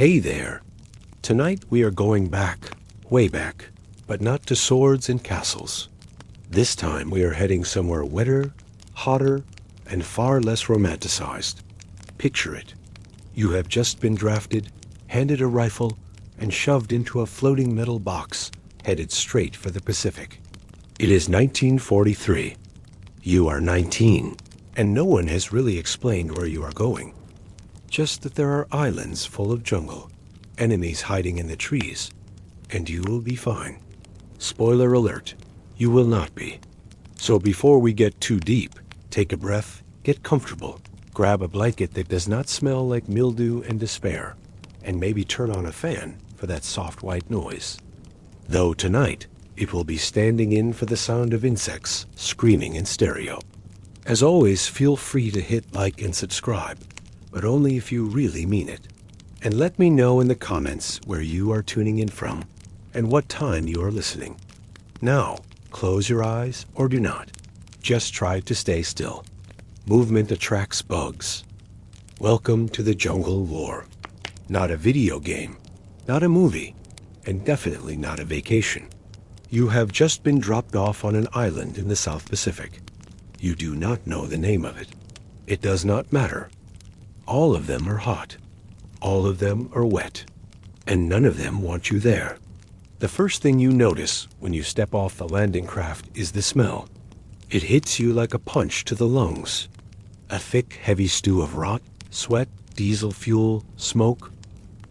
Hey there! Tonight we are going back, way back, but not to swords and castles. This time we are heading somewhere wetter, hotter, and far less romanticized. Picture it. You have just been drafted, handed a rifle, and shoved into a floating metal box, headed straight for the Pacific. It is 1943. You are 19, and no one has really explained where you are going. Just that there are islands full of jungle, enemies hiding in the trees, and you will be fine. Spoiler alert, you will not be. So before we get too deep, take a breath, get comfortable, grab a blanket that does not smell like mildew and despair, and maybe turn on a fan for that soft white noise. Though tonight, it will be standing in for the sound of insects screaming in stereo. As always, feel free to hit like and subscribe, but only if you really mean it. And let me know in the comments where you are tuning in from and what time you are listening. Now, close your eyes or do not. Just try to stay still. Movement attracts bugs. Welcome to the Jungle War. Not a video game, not a movie, and definitely not a vacation. You have just been dropped off on an island in the South Pacific. You do not know the name of it. It does not matter. All of them are hot. All of them are wet. And none of them want you there. The first thing you notice when you step off the landing craft is the smell. It hits you like a punch to the lungs. A thick, heavy stew of rot, sweat, diesel fuel, smoke,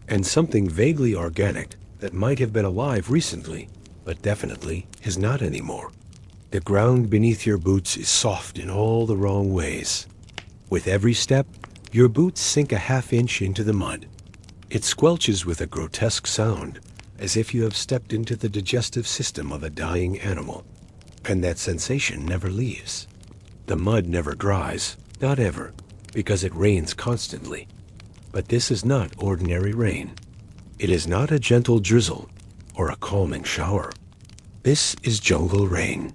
and something vaguely organic that might have been alive recently, but definitely is not anymore. The ground beneath your boots is soft in all the wrong ways. With every step, your boots sink a half-inch into the mud. It squelches with a grotesque sound, as if you have stepped into the digestive system of a dying animal. And that sensation never leaves. The mud never dries, not ever, because it rains constantly. But this is not ordinary rain. It is not a gentle drizzle or a calming shower. This is jungle rain.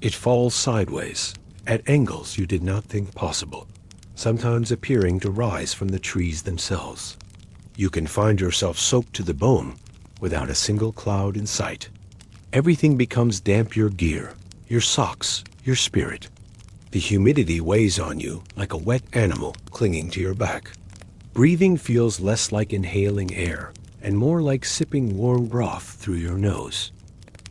It falls sideways, at angles you did not think possible, sometimes appearing to rise from the trees themselves. You can find yourself soaked to the bone without a single cloud in sight. Everything becomes damp: your gear, your socks, your spirit. The humidity weighs on you like a wet animal clinging to your back. Breathing feels less like inhaling air and more like sipping warm broth through your nose.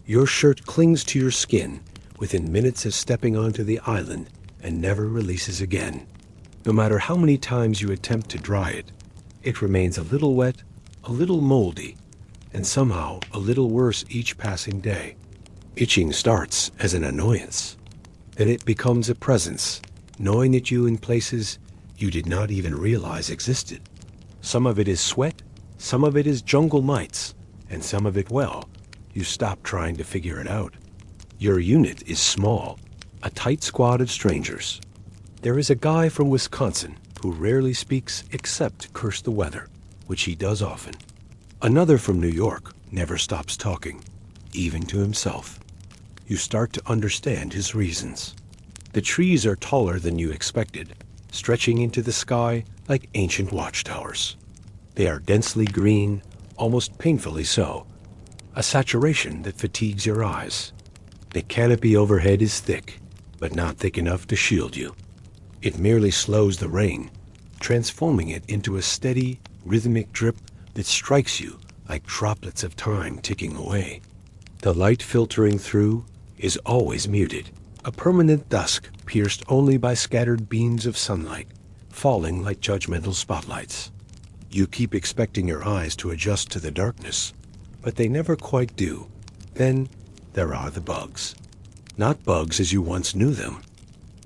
Your shirt clings to your skin within minutes of stepping onto the island and never releases again. No matter how many times you attempt to dry it, it remains a little wet, a little moldy, and somehow a little worse each passing day. Itching starts as an annoyance. Then it becomes a presence, gnawing at you in places you did not even realize existed. Some of it is sweat, some of it is jungle mites, and some of it, well, you stop trying to figure it out. Your unit is small, a tight squad of strangers. There is a guy from Wisconsin who rarely speaks except to curse the weather, which he does often. Another from New York never stops talking, even to himself. You start to understand his reasons. The trees are taller than you expected, stretching into the sky like ancient watchtowers. They are densely green, almost painfully so, a saturation that fatigues your eyes. The canopy overhead is thick, but not thick enough to shield you. It merely slows the rain, transforming it into a steady, rhythmic drip that strikes you like droplets of time ticking away. The light filtering through is always muted, a permanent dusk pierced only by scattered beams of sunlight, falling like judgmental spotlights. You keep expecting your eyes to adjust to the darkness, but they never quite do. Then there are the bugs. Not bugs as you once knew them.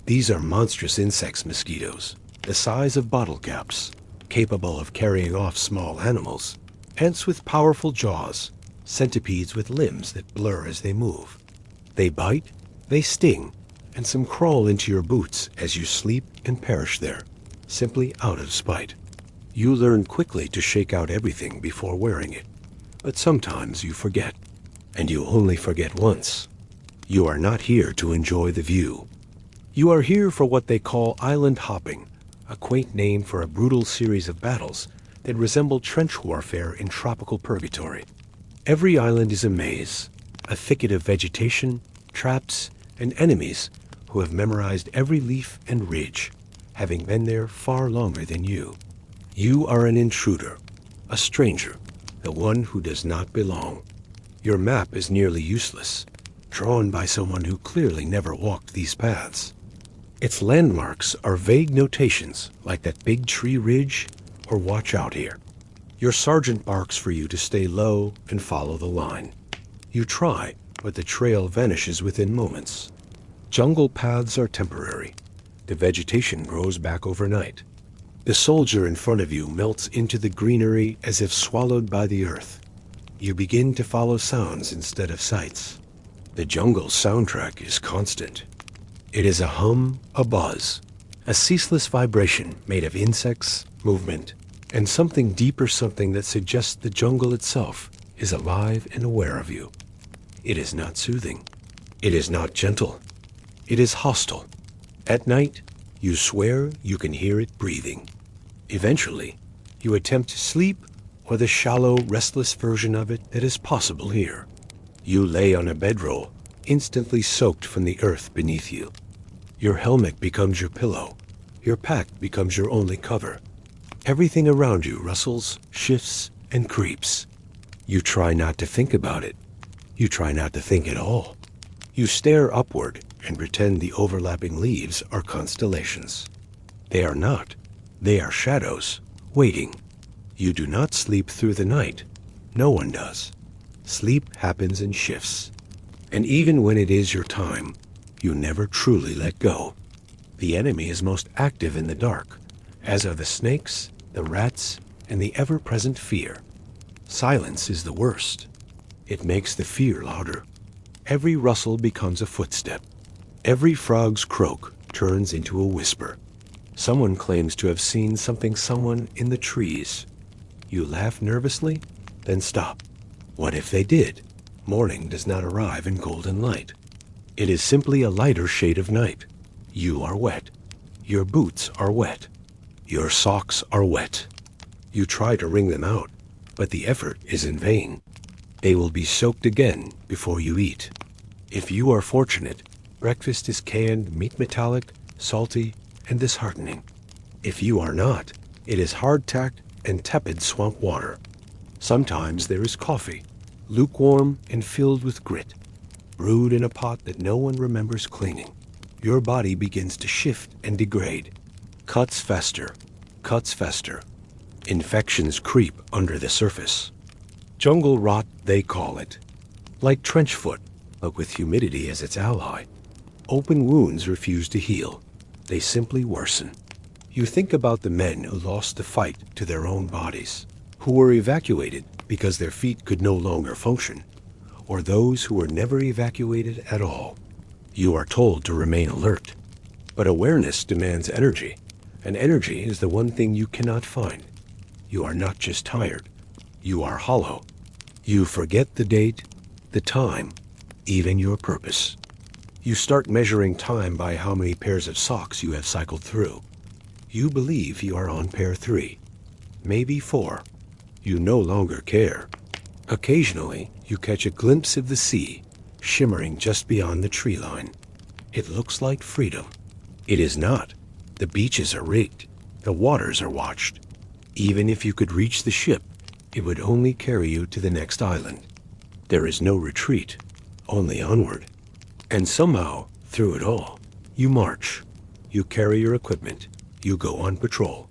These are monstrous insects, mosquitoes, the size of bottle caps, capable of carrying off small animals, ants with powerful jaws, centipedes with limbs that blur as they move. They bite, they sting, and some crawl into your boots as you sleep and perish there, simply out of spite. You learn quickly to shake out everything before wearing it, but sometimes you forget, and you only forget once. You are not here to enjoy the view. You are here for what they call island hopping, a quaint name for a brutal series of battles that resemble trench warfare in tropical purgatory. Every island is a maze, a thicket of vegetation, traps, and enemies who have memorized every leaf and ridge, having been there far longer than you. You are an intruder, a stranger, the one who does not belong. Your map is nearly useless, drawn by someone who clearly never walked these paths. Its landmarks are vague notations like that big tree ridge or watch out here. Your sergeant barks for you to stay low and follow the line. You try, but the trail vanishes within moments. Jungle paths are temporary. The vegetation grows back overnight. The soldier in front of you melts into the greenery as if swallowed by the earth. You begin to follow sounds instead of sights. The jungle's soundtrack is constant. It is a hum, a buzz, a ceaseless vibration made of insects, movement, and something deeper, something that suggests the jungle itself is alive and aware of you. It is not soothing. It is not gentle. It is hostile. At night, you swear you can hear it breathing. Eventually, you attempt sleep or the shallow, restless version of it that is possible here. You lay on a bedroll, instantly soaked from the earth beneath you. Your helmet becomes your pillow. Your pack becomes your only cover. Everything around you rustles, shifts, and creeps. You try not to think about it. You try not to think at all. You stare upward and pretend the overlapping leaves are constellations. They are not. They are shadows, waiting. You do not sleep through the night. No one does. Sleep happens in shifts. And even when it is your time, you never truly let go. The enemy is most active in the dark, as are the snakes, the rats, and the ever-present fear. Silence is the worst. It makes the fear louder. Every rustle becomes a footstep. Every frog's croak turns into a whisper. Someone claims to have seen someone in the trees. You laugh nervously, then stop. What if they did? Morning does not arrive in golden light. It is simply a lighter shade of night. You are wet. Your boots are wet. Your socks are wet. You try to wring them out, but the effort is in vain. They will be soaked again before you eat. If you are fortunate, breakfast is canned meat, metallic, salty, and disheartening. If you are not, it is hardtack and tepid swamp water. Sometimes there is coffee, lukewarm and filled with grit, brewed in a pot that no one remembers cleaning. Your body begins to shift and degrade. Cuts fester. Cuts fester. Infections creep under the surface. Jungle rot, they call it. Like trench foot, but with humidity as its ally. Open wounds refuse to heal. They simply worsen. You think about the men who lost the fight to their own bodies, who were evacuated because their feet could no longer function, or those who were never evacuated at all. You are told to remain alert. But awareness demands energy, and energy is the one thing you cannot find. You are not just tired. You are hollow. You forget the date, the time, even your purpose. You start measuring time by how many pairs of socks you have cycled through. You believe you are on pair 3, maybe 4. You no longer care. Occasionally, you catch a glimpse of the sea, shimmering just beyond the tree line. It looks like freedom. It is not. The beaches are rigged. The waters are watched. Even if you could reach the ship, it would only carry you to the next island. There is no retreat, only onward. And somehow, through it all, you march. You carry your equipment. You go on patrol.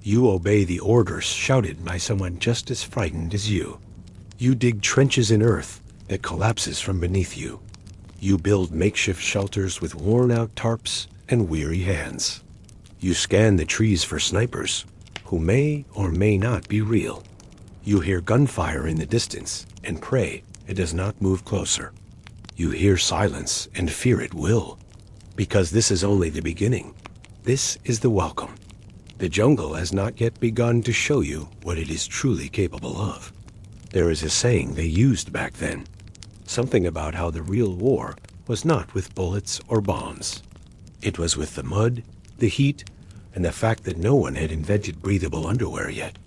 You obey the orders shouted by someone just as frightened as you. You dig trenches in earth that collapses from beneath you. You build makeshift shelters with worn-out tarps and weary hands. You scan the trees for snipers, who may or may not be real. You hear gunfire in the distance and pray it does not move closer. You hear silence and fear it will, because this is only the beginning. This is the welcome. The jungle has not yet begun to show you what it is truly capable of. There is a saying they used back then, something about how the real war was not with bullets or bombs. It was with the mud, the heat, and the fact that no one had invented breathable underwear yet.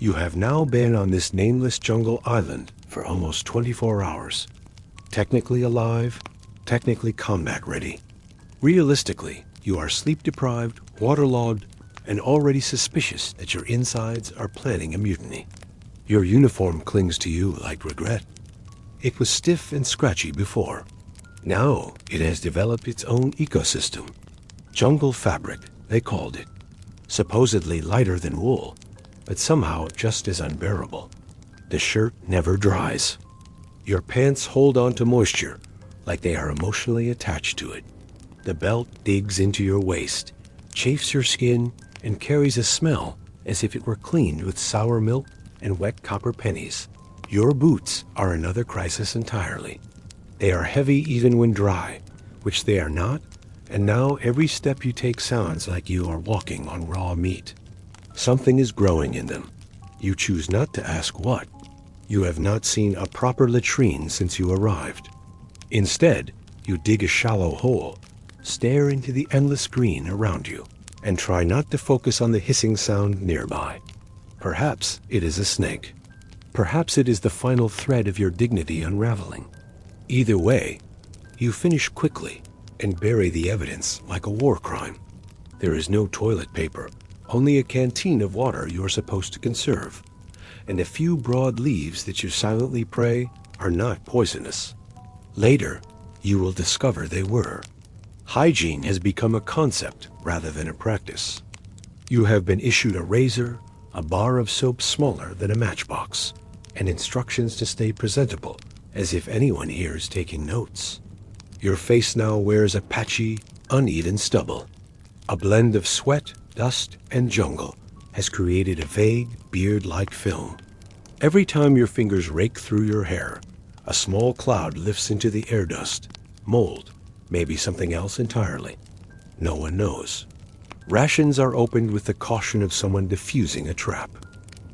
You have now been on this nameless jungle island for almost 24 hours. Technically alive, technically combat ready. Realistically, you are sleep-deprived, waterlogged, and already suspicious that your insides are planning a mutiny. Your uniform clings to you like regret. It was stiff and scratchy before. Now it has developed its own ecosystem. Jungle fabric, they called it. Supposedly lighter than wool, but somehow just as unbearable. The shirt never dries. Your pants hold on to moisture like they are emotionally attached to it. The belt digs into your waist, chafes your skin, and carries a smell as if it were cleaned with sour milk and wet copper pennies. Your boots are another crisis entirely. They are heavy even when dry, which they are not, and now every step you take sounds like you are walking on raw meat. Something is growing in them. You choose not to ask what. You have not seen a proper latrine since you arrived. Instead, you dig a shallow hole, stare into the endless green around you, and try not to focus on the hissing sound nearby. Perhaps it is a snake. Perhaps it is the final thread of your dignity unraveling. Either way, you finish quickly and bury the evidence like a war crime. There is no toilet paper, only a canteen of water you are supposed to conserve, and a few broad leaves that you silently pray are not poisonous. Later, you will discover they were. Hygiene has become a concept rather than a practice. You have been issued a razor, a bar of soap smaller than a matchbox, and instructions to stay presentable, as if anyone here is taking notes. Your face now wears a patchy, uneven stubble. A blend of sweat, dust, and jungle has created a vague, beard-like film. Every time your fingers rake through your hair, a small cloud lifts into the air dust, mold, maybe something else entirely. No one knows. Rations are opened with the caution of someone diffusing a trap.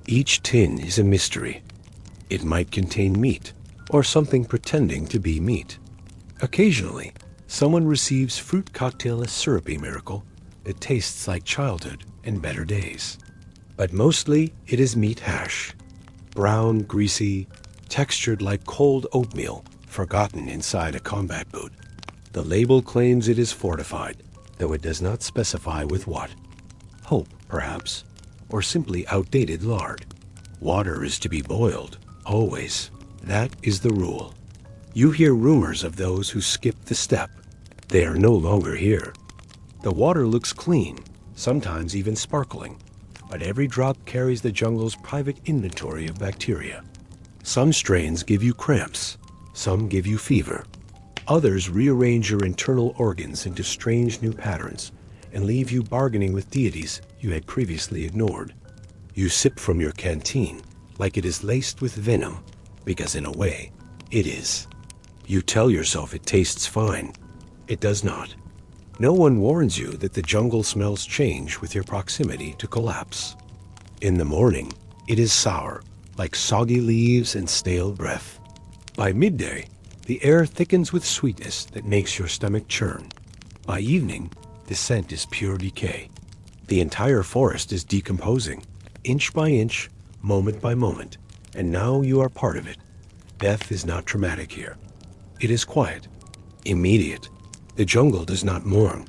Each tin is a mystery. It might contain meat, or something pretending to be meat. Occasionally, someone receives fruit cocktail as syrupy miracle that tastes like childhood and better days. But mostly it is meat hash. Brown, greasy, textured like cold oatmeal, forgotten inside a combat boot. The label claims it is fortified, though it does not specify with what. Hope, perhaps, or simply outdated lard. Water is to be boiled, always. That is the rule. You hear rumors of those who skipped the step. They are no longer here. The water looks clean, sometimes even sparkling, but every drop carries the jungle's private inventory of bacteria. Some strains give you cramps, some give you fever. Others rearrange your internal organs into strange new patterns and leave you bargaining with deities you had previously ignored. You sip from your canteen like it is laced with venom, because in a way, it is. You tell yourself it tastes fine. It does not. No one warns you that the jungle smells change with your proximity to collapse. In the morning, it is sour, like soggy leaves and stale breath. By midday, the air thickens with sweetness that makes your stomach churn. By evening, the scent is pure decay. The entire forest is decomposing, inch by inch, moment by moment, and now you are part of it. Death is not dramatic here. It is quiet, immediate. The jungle does not mourn.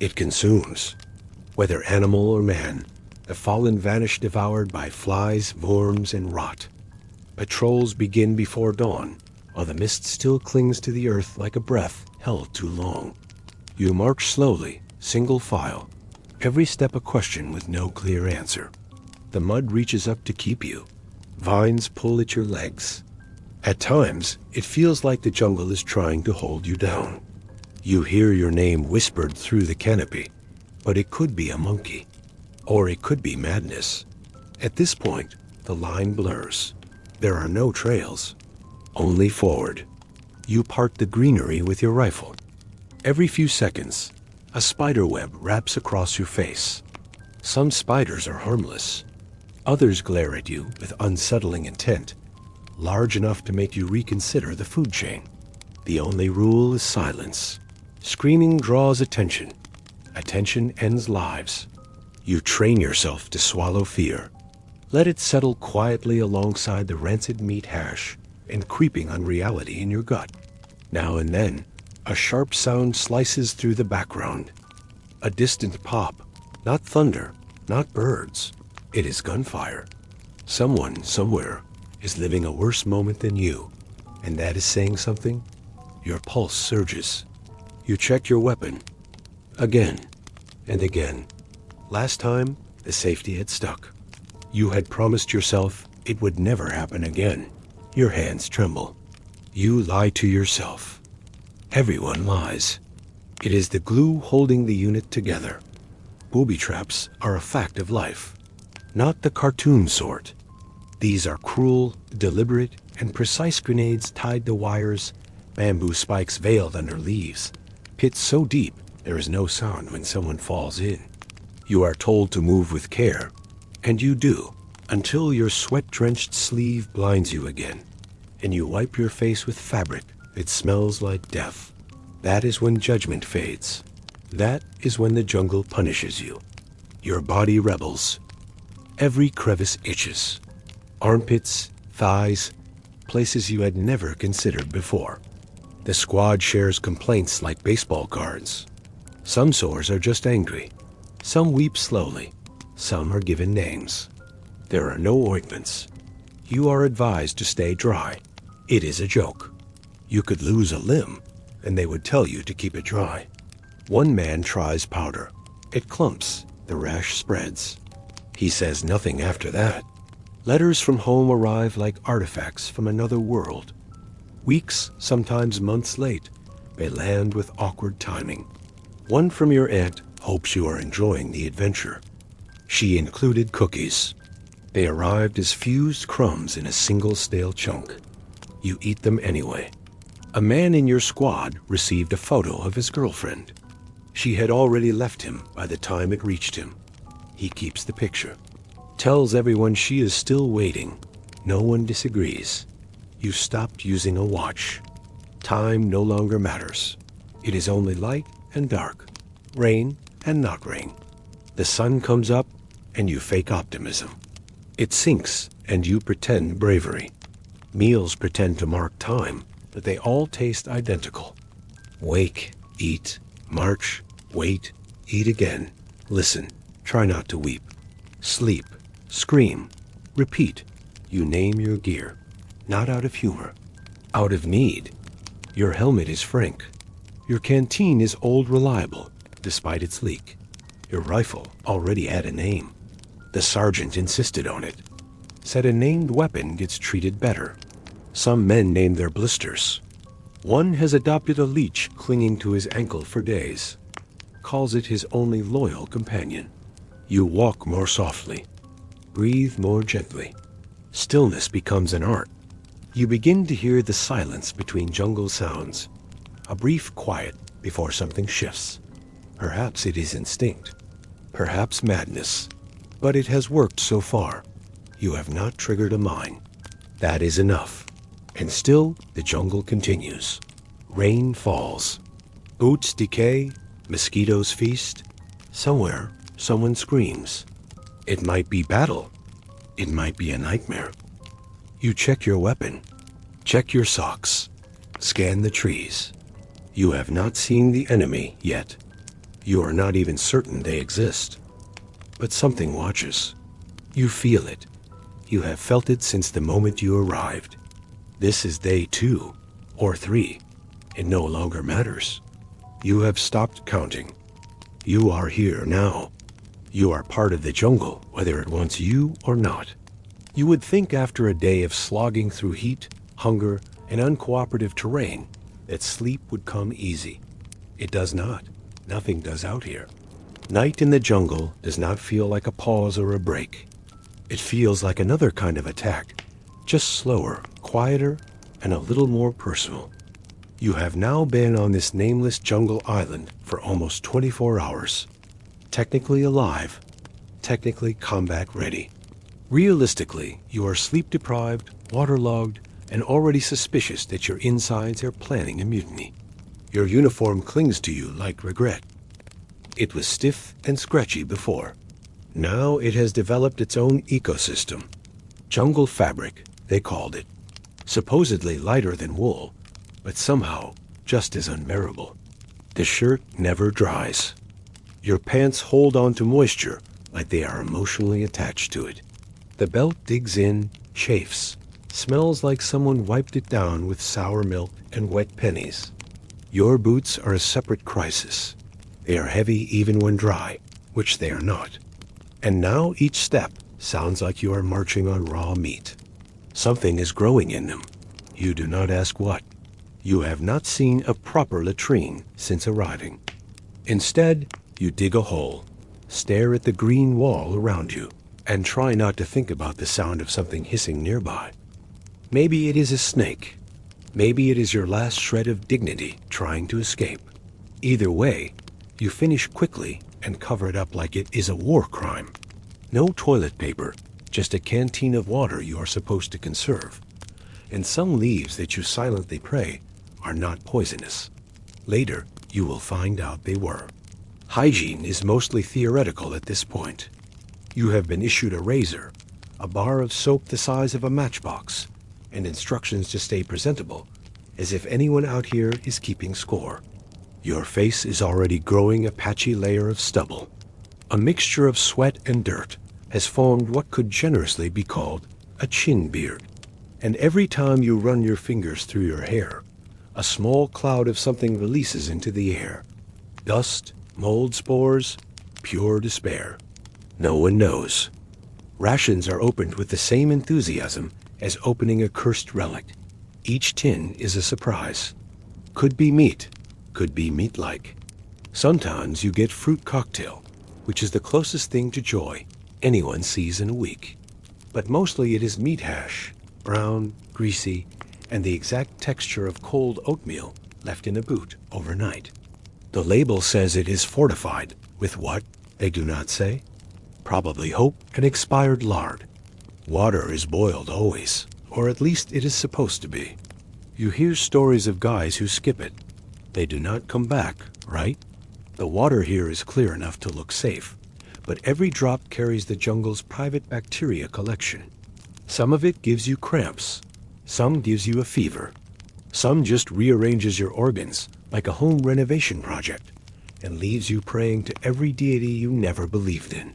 It consumes. Whether animal or man, the fallen vanish devoured by flies, worms, and rot. Patrols begin before dawn, while the mist still clings to the earth like a breath held too long. You march slowly, single file, every step a question with no clear answer. The mud reaches up to keep you. Vines pull at your legs. At times, it feels like the jungle is trying to hold you down. You hear your name whispered through the canopy, but it could be a monkey, or it could be madness. At this point, the line blurs. There are no trails, only forward. You part the greenery with your rifle. Every few seconds, a spider web wraps across your face. Some spiders are harmless. Others glare at you with unsettling intent, large enough to make you reconsider the food chain. The only rule is silence. Screaming draws attention. Attention ends lives. You train yourself to swallow fear. Let it settle quietly alongside the rancid meat hash and creeping unreality in your gut. Now and then, a sharp sound slices through the background. A distant pop, not thunder, not birds. It is gunfire. Someone, somewhere, is living a worse moment than you, and that is saying something. Your pulse surges. You check your weapon. Again and again. Last time, the safety had stuck. You had promised yourself it would never happen again. Your hands tremble. You lie to yourself. Everyone lies. It is the glue holding the unit together. Booby traps are a fact of life, not the cartoon sort. These are cruel, deliberate, and precise grenades tied to wires, bamboo spikes veiled under leaves, pits so deep there is no sound when someone falls in. You are told to move with care, and you do, until your sweat-drenched sleeve blinds you again, and you wipe your face with fabric that smells like death. That is when judgment fades. That is when the jungle punishes you. Your body rebels. Every crevice itches. Armpits, thighs, places you had never considered before. The squad shares complaints like baseball cards. Some sores are just angry. Some weep slowly. Some are given names. There are no ointments. You are advised to stay dry. It is a joke. You could lose a limb, and they would tell you to keep it dry. One man tries powder. It clumps. The rash spreads. He says nothing after that. Letters from home arrive like artifacts from another world. Weeks, sometimes months late, they land with awkward timing. One from your aunt hopes you are enjoying the adventure. She included cookies. They arrived as fused crumbs in a single stale chunk. You eat them anyway. A man in your squad received a photo of his girlfriend. She had already left him by the time it reached him. He keeps the picture. Tells everyone she is still waiting. No one disagrees. You stopped using a watch. Time no longer matters. It is only light and dark, rain and not rain. The sun comes up and you fake optimism. It sinks and you pretend bravery. Meals pretend to mark time, but they all taste identical. Wake, eat, march, wait, eat again. Listen, try not to weep. Sleep, scream, repeat. You name your gear, not out of humor, out of need. Your helmet is frank. Your canteen is old reliable, despite its leak. Your rifle already had a name. The sergeant insisted on it. Said a named weapon gets treated better. Some men name their blisters. One has adopted a leech clinging to his ankle for days. Calls it his only loyal companion. You walk more softly. Breathe more gently. Stillness becomes an art. You begin to hear the silence between jungle sounds. A brief quiet before something shifts. Perhaps it is instinct. Perhaps madness. But it has worked so far. You have not triggered a mine. That is enough. And still, the jungle continues. Rain falls. Boots decay. Mosquitoes feast. Somewhere, someone screams. It might be battle. It might be a nightmare. You check your weapon. Check your socks. Scan the trees. You have not seen the enemy yet. You are not even certain they exist. But something watches. You feel it. You have felt it since the moment you arrived. This is day 2 or 3. It no longer matters. You have stopped counting. You are here now. You are part of the jungle, whether it wants you or not. You would think after a day of slogging through heat, hunger, and uncooperative terrain that sleep would come easy. It does not. Nothing does out here. Night in the jungle does not feel like a pause or a break. It feels like another kind of attack, just slower, quieter, and a little more personal. You have now been on this nameless jungle island for almost 24 hours. Technically alive, technically combat ready. Realistically, you are sleep-deprived, waterlogged, and already suspicious that your insides are planning a mutiny. Your uniform clings to you like regret. It was stiff and scratchy before. Now it has developed its own ecosystem. Jungle fabric, they called it. Supposedly lighter than wool, but somehow just as unbearable. The shirt never dries. Your pants hold on to moisture like they are emotionally attached to it. The belt digs in, chafes, smells like someone wiped it down with sour milk and wet pennies. Your boots are a separate crisis. They are heavy even when dry, which they are not. And now each step sounds like you are marching on raw meat. Something is growing in them. You do not ask what. You have not seen a proper latrine since arriving. Instead, you dig a hole, stare at the green wall around you, and try not to think about the sound of something hissing nearby. Maybe it is a snake. Maybe it is your last shred of dignity trying to escape. Either way, you finish quickly and cover it up like it is a war crime. No toilet paper, just a canteen of water you are supposed to conserve. And some leaves that you silently pray are not poisonous. Later, you will find out they were. Hygiene is mostly theoretical at this point. You have been issued a razor, a bar of soap the size of a matchbox, and instructions to stay presentable, as if anyone out here is keeping score. Your face is already growing a patchy layer of stubble. A mixture of sweat and dirt has formed what could generously be called a chin beard. And every time you run your fingers through your hair, a small cloud of something releases into the air. Dust, mold spores, pure despair. No one knows. Rations are opened with the same enthusiasm as opening a cursed relic. Each tin is a surprise. Could be meat, could be meat-like. Sometimes you get fruit cocktail, which is the closest thing to joy anyone sees in a week. But mostly it is meat hash, brown, greasy, and the exact texture of cold oatmeal left in a boot overnight. The label says it is fortified with what, they do not say. Probably hope and expired lard. Water is boiled always, or at least it is supposed to be. You hear stories of guys who skip it. They do not come back, right? The water here is clear enough to look safe, but every drop carries the jungle's private bacteria collection. Some of it gives you cramps. Some gives you a fever. Some just rearranges your organs like a home renovation project and leaves you praying to every deity you never believed in.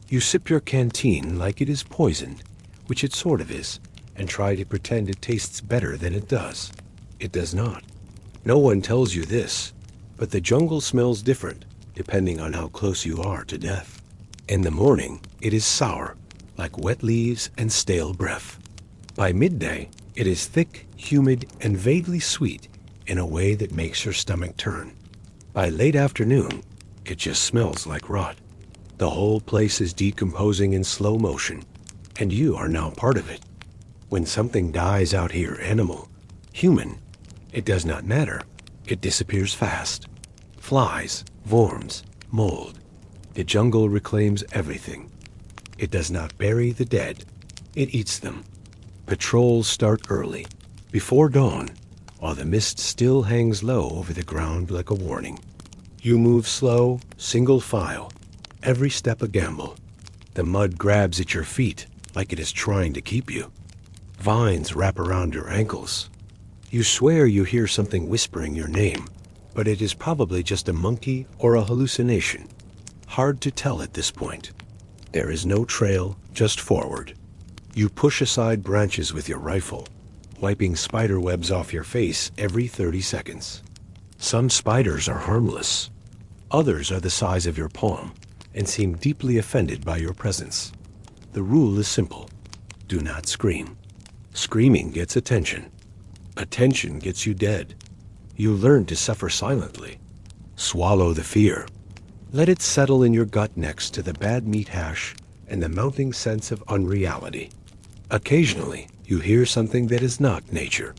You sip your canteen like it is poisoned, which it sort of is, and try to pretend it tastes better than it does. It does not. No one tells you this, but the jungle smells different depending on how close you are to death. In the morning, it is sour, like wet leaves and stale breath. By midday, it is thick, humid, and vaguely sweet in a way that makes your stomach turn. By late afternoon, it just smells like rot. The whole place is decomposing in slow motion, and you are now part of it. When something dies out here, animal, human, it does not matter. It disappears fast. Flies, worms, mold. The jungle reclaims everything. It does not bury the dead. It eats them. Patrols start early, before dawn, while the mist still hangs low over the ground like a warning. You move slow, single file, every step a gamble. The mud grabs at your feet like it is trying to keep you. Vines wrap around your ankles. You swear you hear something whispering your name, but it is probably just a monkey or a hallucination. Hard to tell at this point. There is no trail, just forward. You push aside branches with your rifle, wiping spider webs off your face every 30 seconds. Some spiders are harmless. Others are the size of your palm and seem deeply offended by your presence. The rule is simple. Do not scream. Screaming gets attention. Attention gets you dead. You learn to suffer silently. Swallow the fear. Let it settle in your gut next to the bad meat hash and the mounting sense of unreality. Occasionally, you hear something that is not nature.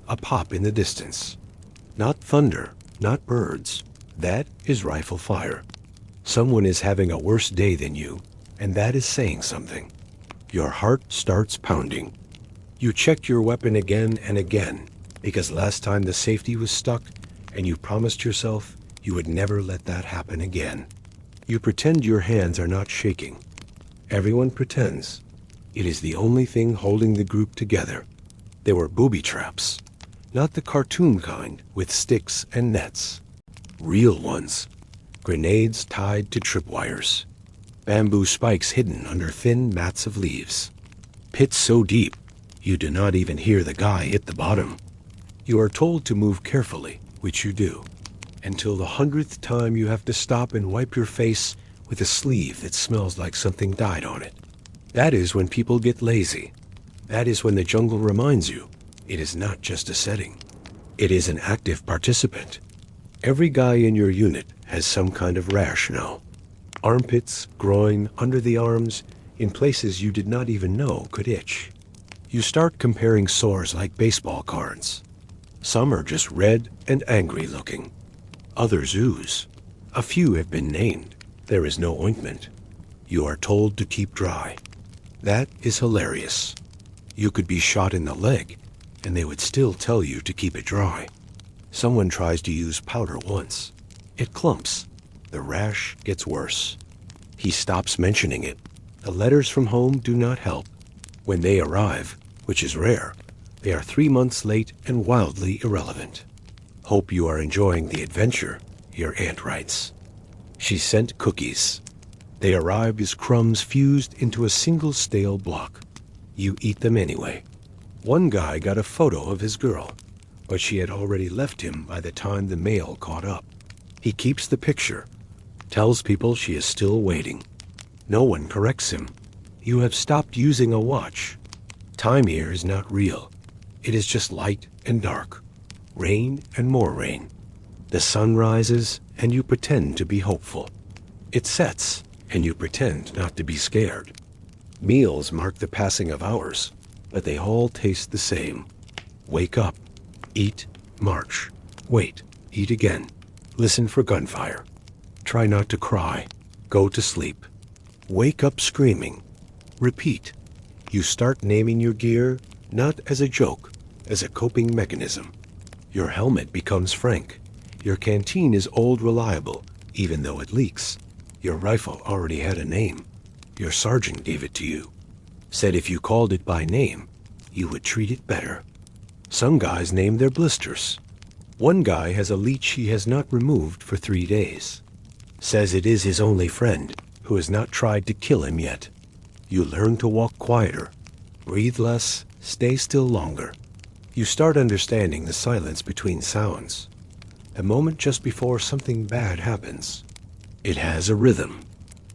A pop in the distance. Not thunder, not birds. That is rifle fire. Someone is having a worse day than you, and that is saying something. Your heart starts pounding. You check your weapon again and again, because last time the safety was stuck, and you promised yourself you would never let that happen again. You pretend your hands are not shaking. Everyone pretends. It is the only thing holding the group together. There were booby traps. Not the cartoon kind with sticks and nets. Real ones. Grenades tied to tripwires. Bamboo spikes hidden under thin mats of leaves. Pits so deep, you do not even hear the guy hit the bottom. You are told to move carefully, which you do, until the 100th time you have to stop and wipe your face with a sleeve that smells like something died on it. That is when people get lazy. That is when the jungle reminds you it is not just a setting. It is an active participant. Every guy in your unit has some kind of rash now. Armpits, groin, under the arms, in places you did not even know could itch. You start comparing sores like baseball cards. Some are just red and angry looking. Others ooze. A few have been named. There is no ointment. You are told to keep dry. That is hilarious. You could be shot in the leg, and they would still tell you to keep it dry. Someone tries to use powder once. It clumps. The rash gets worse. He stops mentioning it. The letters from home do not help. When they arrive, which is rare, they are 3 months late and wildly irrelevant. Hope you are enjoying the adventure, your aunt writes. She sent cookies. They arrived as crumbs fused into a single stale block. You eat them anyway. One guy got a photo of his girl, but she had already left him by the time the mail caught up. He keeps the picture, tells people she is still waiting. No one corrects him. You have stopped using a watch. Time here is not real. It is just light and dark. Rain and more rain. The sun rises, and you pretend to be hopeful. It sets, and you pretend not to be scared. Meals mark the passing of hours, but they all taste the same. Wake up, eat, march, wait, eat again, listen for gunfire. Try not to cry, go to sleep. Wake up screaming. Repeat. You start naming your gear not as a joke, as a coping mechanism. Your helmet becomes Frank. Your canteen is old reliable, even though it leaks. Your rifle already had a name. Your sergeant gave it to you. Said if you called it by name, you would treat it better. Some guys name their blisters. One guy has a leech he has not removed for 3 days. Says it is his only friend, who has not tried to kill him yet. You learn to walk quieter, breathe less, stay still longer. You start understanding the silence between sounds. The moment just before something bad happens. It has a rhythm.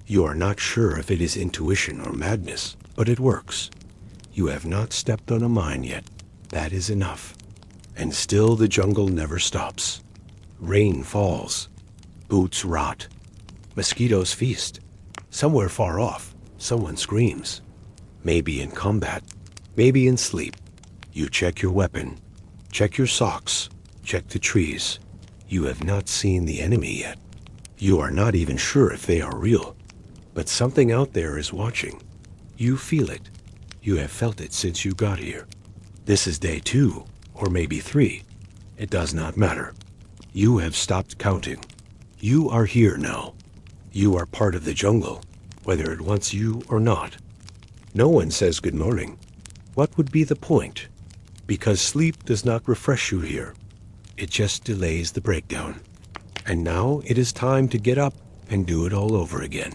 You are not sure if it is intuition or madness, but it works. You have not stepped on a mine yet. That is enough. And still the jungle never stops. Rain falls. Boots rot. Mosquitoes feast. Somewhere far off, someone screams. Maybe in combat, maybe in sleep. You check your weapon. Check your socks. Check the trees. You have not seen the enemy yet. You are not even sure if they are real. But something out there is watching. You feel it. You have felt it since you got here. This is day 2, or maybe 3. It does not matter. You have stopped counting. You are here now. You are part of the jungle, whether it wants you or not. No one says good morning. What would be the point? Because sleep does not refresh you here. It just delays the breakdown. And now it is time to get up and do it all over again.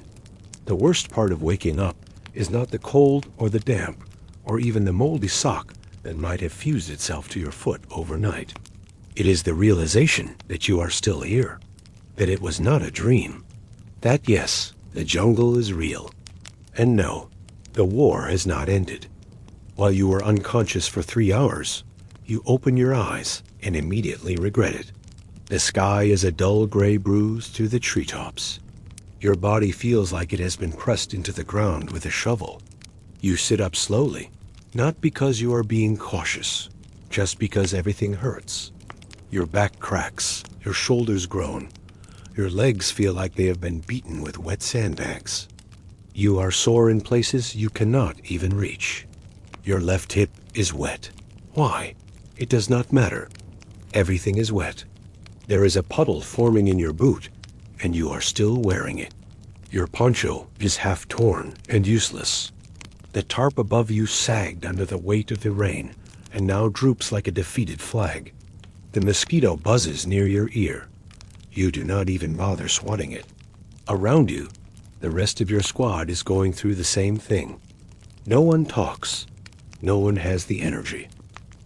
The worst part of waking up is not the cold or the damp, or even the moldy sock that might have fused itself to your foot overnight. It is the realization that you are still here, that it was not a dream, that yes, the jungle is real. And no, the war has not ended. While you were unconscious for 3 hours, you open your eyes and immediately regret it. The sky is a dull gray bruise to the treetops. Your body feels like it has been pressed into the ground with a shovel. You sit up slowly, not because you are being cautious, just because everything hurts. Your back cracks, your shoulders groan, your legs feel like they have been beaten with wet sandbags. You are sore in places you cannot even reach. Your left hip is wet. Why? It does not matter. Everything is wet. There is a puddle forming in your boot, and you are still wearing it. Your poncho is half torn and useless. The tarp above you sagged under the weight of the rain and now droops like a defeated flag. The mosquito buzzes near your ear. You do not even bother swatting it. Around you, the rest of your squad is going through the same thing. No one talks. No one has the energy.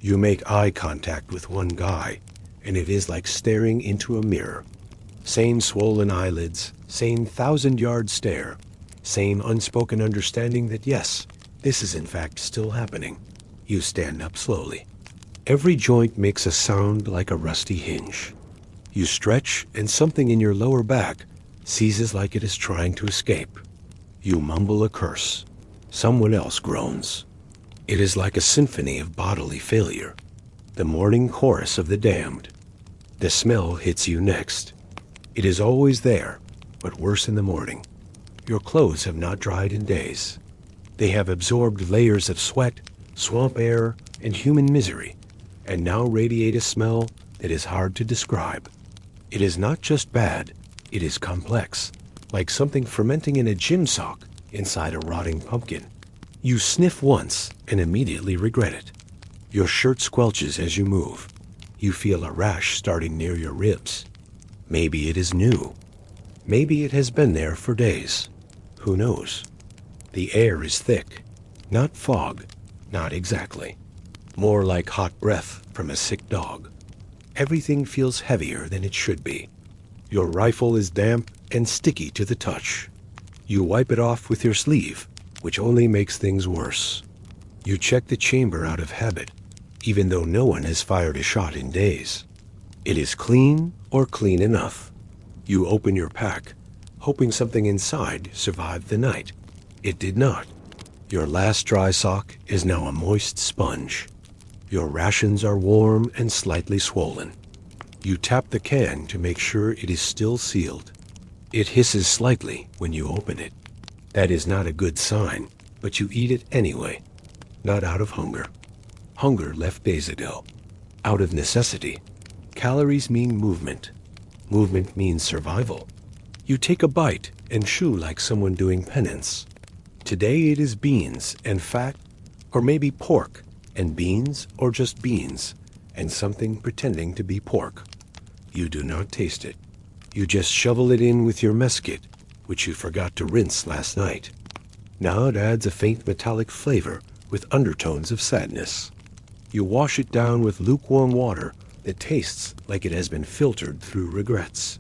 You make eye contact with one guy, and it is like staring into a mirror. Same swollen eyelids, same 1,000-yard stare, same unspoken understanding that yes, this is in fact still happening. You stand up slowly. Every joint makes a sound like a rusty hinge. You stretch, and something in your lower back seizes like it is trying to escape. You mumble a curse. Someone else groans. It is like a symphony of bodily failure, the morning chorus of the damned. The smell hits you next. It is always there, but worse in the morning. Your clothes have not dried in days. They have absorbed layers of sweat, swamp air, and human misery, and now radiate a smell that is hard to describe. It is not just bad, it is complex, like something fermenting in a gym sock inside a rotting pumpkin. You sniff once and immediately regret it. Your shirt squelches as you move. You feel a rash starting near your ribs. Maybe it is new. Maybe it has been there for days. Who knows? The air is thick. Not fog. Not exactly. More like hot breath from a sick dog. Everything feels heavier than it should be. Your rifle is damp and sticky to the touch. You wipe it off with your sleeve, which only makes things worse. You check the chamber out of habit, even though no one has fired a shot in days. It is clean or clean enough. You open your pack, hoping something inside survived the night. It did not. Your last dry sock is now a moist sponge. Your rations are warm and slightly swollen. You tap the can to make sure it is still sealed. It hisses slightly when you open it. That is not a good sign, but you eat it anyway. Not out of hunger. Hunger left days ago. Out of necessity. Calories mean movement. Movement means survival. You take a bite and chew like someone doing penance. Today it is beans and fat, or maybe pork, and beans or just beans, and something pretending to be pork. You do not taste it. You just shovel it in with your mess kit, which you forgot to rinse last night. Now it adds a faint metallic flavor with undertones of sadness. You wash it down with lukewarm water that tastes like it has been filtered through regrets.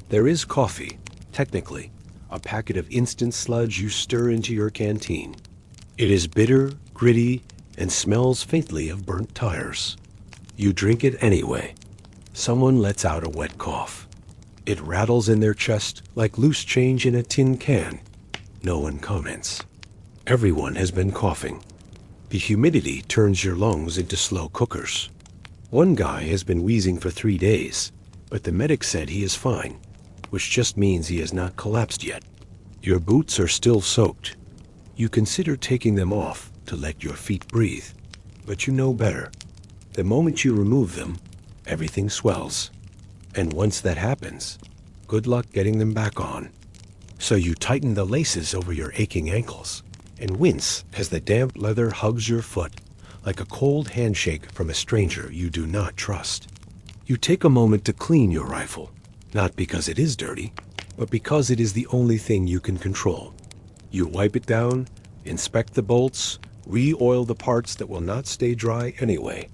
There is coffee, technically, a packet of instant sludge you stir into your canteen. It is bitter, gritty, and smells faintly of burnt tires. You drink it anyway. Someone lets out a wet cough. It rattles in their chest like loose change in a tin can. No one comments. Everyone has been coughing. The humidity turns your lungs into slow cookers. One guy has been wheezing for 3 days, but the medic said he is fine, which just means he has not collapsed yet. Your boots are still soaked. You consider taking them off to let your feet breathe, but you know better. The moment you remove them, everything swells. And once that happens, good luck getting them back on. So you tighten the laces over your aching ankles and wince as the damp leather hugs your foot like a cold handshake from a stranger you do not trust. You take a moment to clean your rifle, not because it is dirty, but because it is the only thing you can control. You wipe it down, inspect the bolts, re-oil the parts that will not stay dry anyway.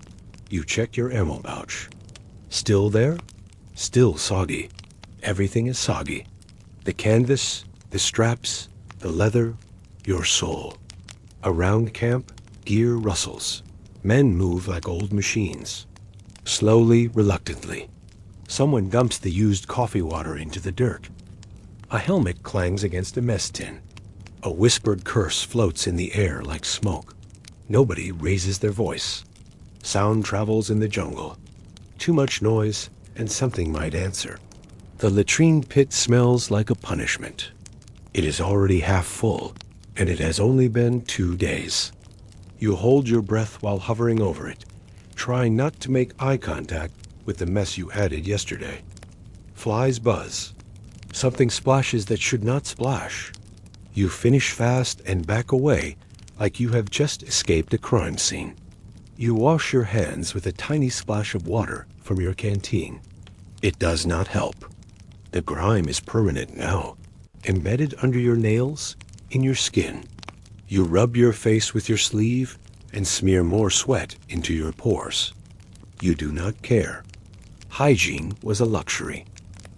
You check your ammo pouch. Still there? Still soggy. Everything is soggy. The canvas, the straps, the leather, your soul. Around camp, gear rustles. Men move like old machines. Slowly, reluctantly. Someone dumps the used coffee water into the dirt. A helmet clangs against a mess tin. A whispered curse floats in the air like smoke. Nobody raises their voice. Sound travels in the jungle. Too much noise, and something might answer. The latrine pit smells like a punishment. It is already half full, and it has only been 2 days. You hold your breath while hovering over it, trying not to make eye contact with the mess you added yesterday. Flies buzz. Something splashes that should not splash. You finish fast and back away like you have just escaped a crime scene. You wash your hands with a tiny splash of water from your canteen. It does not help. The grime is permanent now, embedded under your nails, in your skin. You rub your face with your sleeve and smear more sweat into your pores. You do not care. Hygiene was a luxury.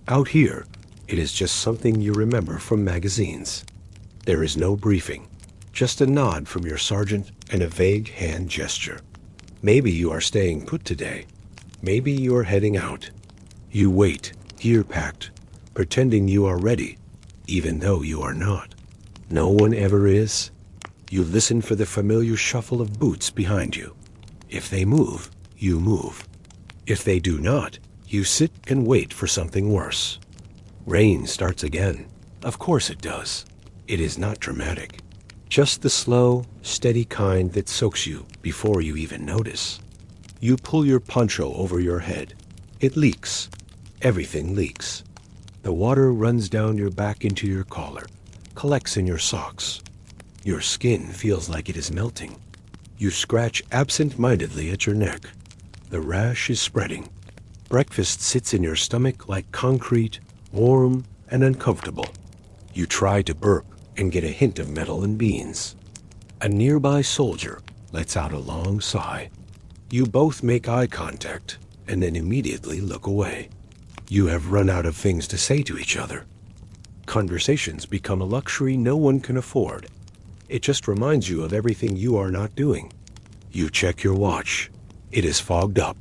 Out here, it is just something you remember from magazines. There is no briefing, just a nod from your sergeant and a vague hand gesture. Maybe you are staying put today. Maybe you are heading out. You wait, gear packed, pretending you are ready, even though you are not. No one ever is. You listen for the familiar shuffle of boots behind you. If they move, you move. If they do not, you sit and wait for something worse. Rain starts again. Of course it does. It is not dramatic. Just the slow, steady kind that soaks you before you even notice. You pull your poncho over your head. It leaks. Everything leaks. The water runs down your back into your collar, collects in your socks. Your skin feels like it is melting. You scratch absent-mindedly at your neck. The rash is spreading. Breakfast sits in your stomach like concrete, warm and uncomfortable. You try to burp and get a hint of metal and beans. A nearby soldier lets out a long sigh. You both make eye contact and then immediately look away. You have run out of things to say to each other. Conversations become a luxury no one can afford. It just reminds you of everything you are not doing. You check your watch. It is fogged up.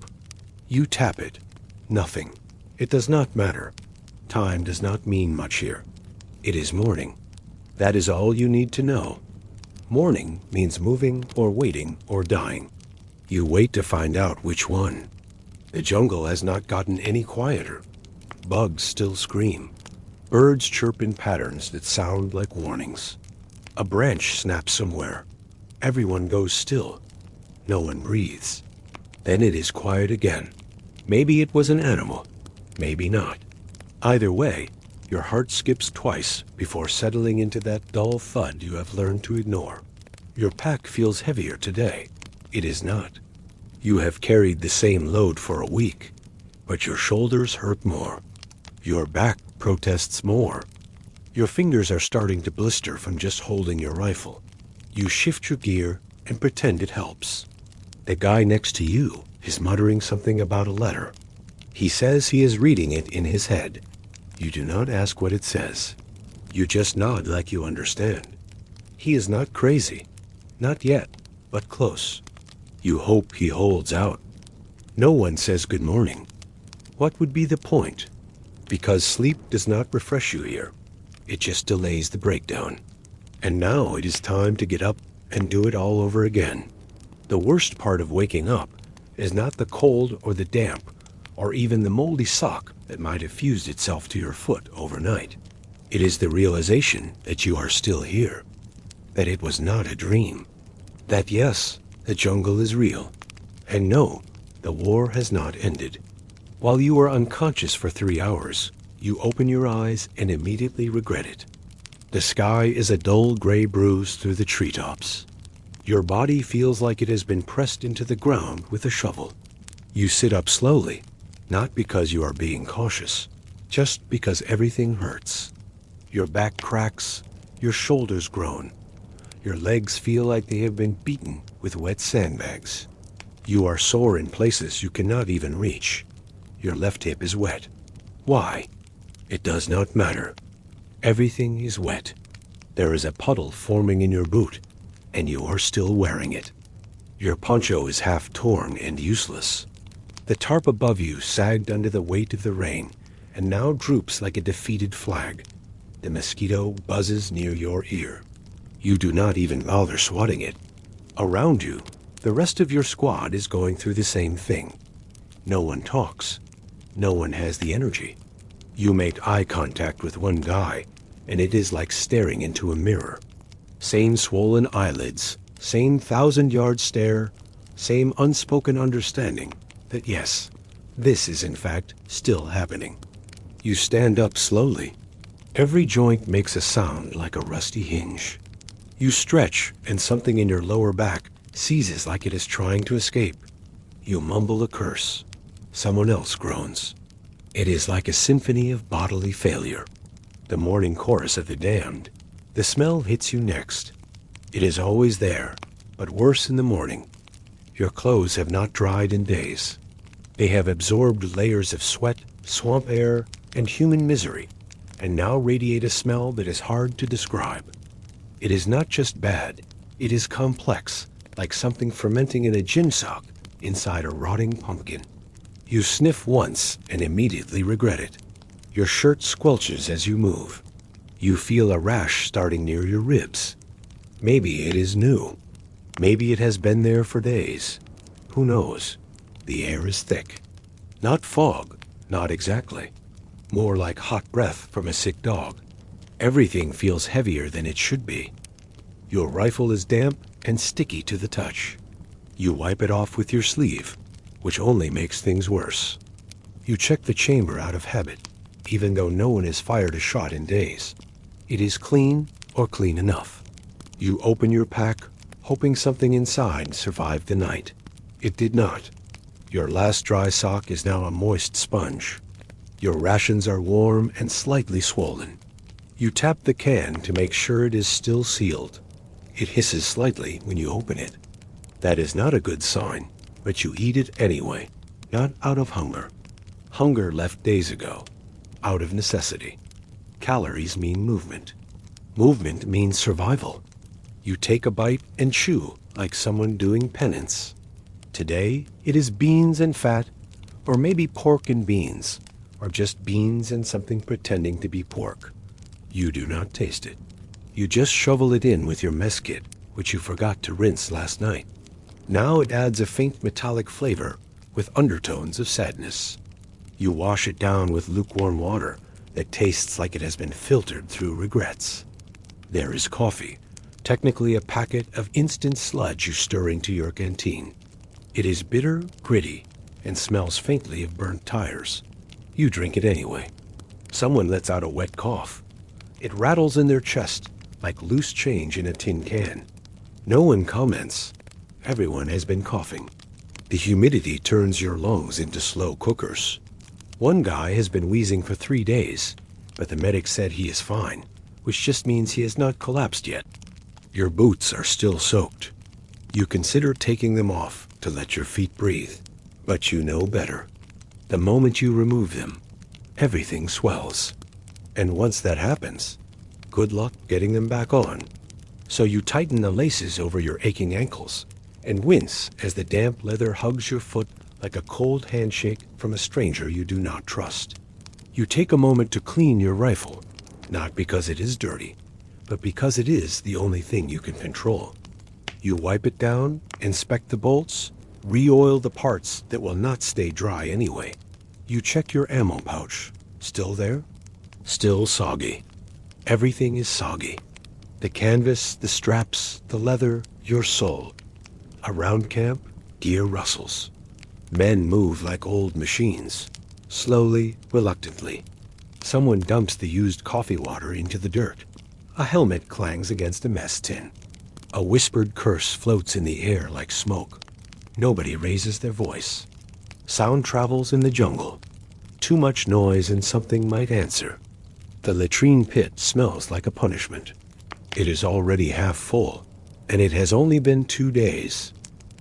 You tap it. Nothing. It does not matter. Time does not mean much here. It is morning. That is all you need to know. Morning means moving or waiting or dying. You wait to find out which one. The jungle has not gotten any quieter. Bugs still scream. Birds chirp in patterns that sound like warnings. A branch snaps somewhere. Everyone goes still. No one breathes. Then it is quiet again. Maybe it was an animal. Maybe not. Either way, your heart skips twice before settling into that dull thud you have learned to ignore. Your pack feels heavier today. It is not. You have carried the same load for a week, but your shoulders hurt more. Your back protests more. Your fingers are starting to blister from just holding your rifle. You shift your gear and pretend it helps. The guy next to you is muttering something about a letter. He says he is reading it in his head. You do not ask what it says. You just nod like you understand. He is not crazy. Not yet, but close. You hope he holds out. No one says good morning. What would be the point? Because sleep does not refresh you here. It just delays the breakdown. And now it is time to get up and do it all over again. The worst part of waking up is not the cold or the damp, or even the moldy sock that might have fused itself to your foot overnight. It is the realization that you are still here, that it was not a dream, that yes, the jungle is real, and no, the war has not ended. While you are unconscious for 3 hours, you open your eyes and immediately regret it. The sky is a dull gray bruise through the treetops. Your body feels like it has been pressed into the ground with a shovel. You sit up slowly, not because you are being cautious, just because everything hurts. Your back cracks, your shoulders groan. Your legs feel like they have been beaten with wet sandbags. You are sore in places you cannot even reach. Your left hip is wet. Why? It does not matter. Everything is wet. There is a puddle forming in your boot, and you are still wearing it. Your poncho is half torn and useless. The tarp above you sagged under the weight of the rain, and now droops like a defeated flag. The mosquito buzzes near your ear. You do not even bother swatting it. Around you, the rest of your squad is going through the same thing. No one talks. No one has the energy. You make eye contact with one guy, and it is like staring into a mirror. Same swollen eyelids, same 1,000-yard stare, same unspoken understanding that yes, this is in fact still happening. You stand up slowly. Every joint makes a sound like a rusty hinge. You stretch, and something in your lower back seizes like it is trying to escape. You mumble a curse. Someone else groans. It is like a symphony of bodily failure. The morning chorus of the damned. The smell hits you next. It is always there, but worse in the morning. Your clothes have not dried in days. They have absorbed layers of sweat, swamp air, and human misery, and now radiate a smell that is hard to describe. It is not just bad, it is complex, like something fermenting in a ginsock inside a rotting pumpkin. You sniff once and immediately regret it. Your shirt squelches as you move. You feel a rash starting near your ribs. Maybe it is new. Maybe it has been there for days. Who knows? The air is thick. Not fog, not exactly. More like hot breath from a sick dog. Everything feels heavier than it should be. Your rifle is damp and sticky to the touch. You wipe it off with your sleeve, which only makes things worse. You check the chamber out of habit, even though no one has fired a shot in days. It is clean or clean enough. You open your pack, hoping something inside survived the night. It did not. Your last dry sock is now a moist sponge. Your rations are warm and slightly swollen. You tap the can to make sure it is still sealed. It hisses slightly when you open it. That is not a good sign, but you eat it anyway, not out of hunger. Hunger left days ago, out of necessity. Calories mean movement. Movement means survival. You take a bite and chew like someone doing penance. Today, it is beans and fat, or maybe pork and beans, or just beans and something pretending to be pork. You do not taste it. You just shovel it in with your mess kit, which you forgot to rinse last night. Now it adds a faint metallic flavor with undertones of sadness. You wash it down with lukewarm water that tastes like it has been filtered through regrets. There is coffee, technically a packet of instant sludge you stir into your canteen. It is bitter, gritty, and smells faintly of burnt tires. You drink it anyway. Someone lets out a wet cough. It rattles in their chest like loose change in a tin can. No one comments. Everyone has been coughing. The humidity turns your lungs into slow cookers. One guy has been wheezing for 3 days, but the medic said he is fine, which just means he has not collapsed yet. Your boots are still soaked. You consider taking them off to let your feet breathe, but you know better. The moment you remove them, everything swells. And once that happens, good luck getting them back on. So you tighten the laces over your aching ankles and wince as the damp leather hugs your foot like a cold handshake from a stranger you do not trust. You take a moment to clean your rifle, not because it is dirty, but because it is the only thing you can control. You wipe it down, inspect the bolts, re-oil the parts that will not stay dry anyway. You check your ammo pouch. Still there? Still soggy. Everything is soggy. The canvas, the straps, the leather, your soul. Around camp, gear rustles. Men move like old machines, slowly, reluctantly. Someone dumps the used coffee water into the dirt. A helmet clangs against a mess tin. A whispered curse floats in the air like smoke. Nobody raises their voice. Sound travels in the jungle. Too much noise and something might answer. The latrine pit smells like a punishment. It is already half full, and it has only been 2 days.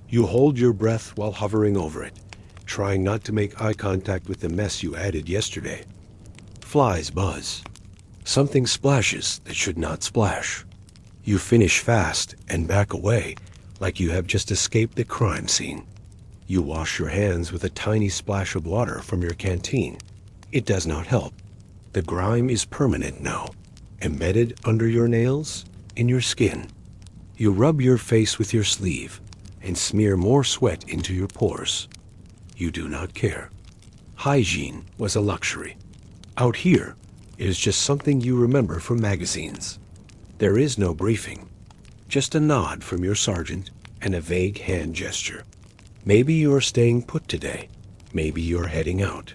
You hold your breath while hovering over it, trying not to make eye contact with the mess you added yesterday. Flies buzz. Something splashes that should not splash. You finish fast and back away like you have just escaped the crime scene. You wash your hands with a tiny splash of water from your canteen. It does not help. The grime is permanent now, embedded under your nails, in your skin. You rub your face with your sleeve and smear more sweat into your pores. You do not care. Hygiene was a luxury. Out here, it is just something you remember from magazines. There is no briefing, just a nod from your sergeant and a vague hand gesture. Maybe you are staying put today. Maybe you're heading out.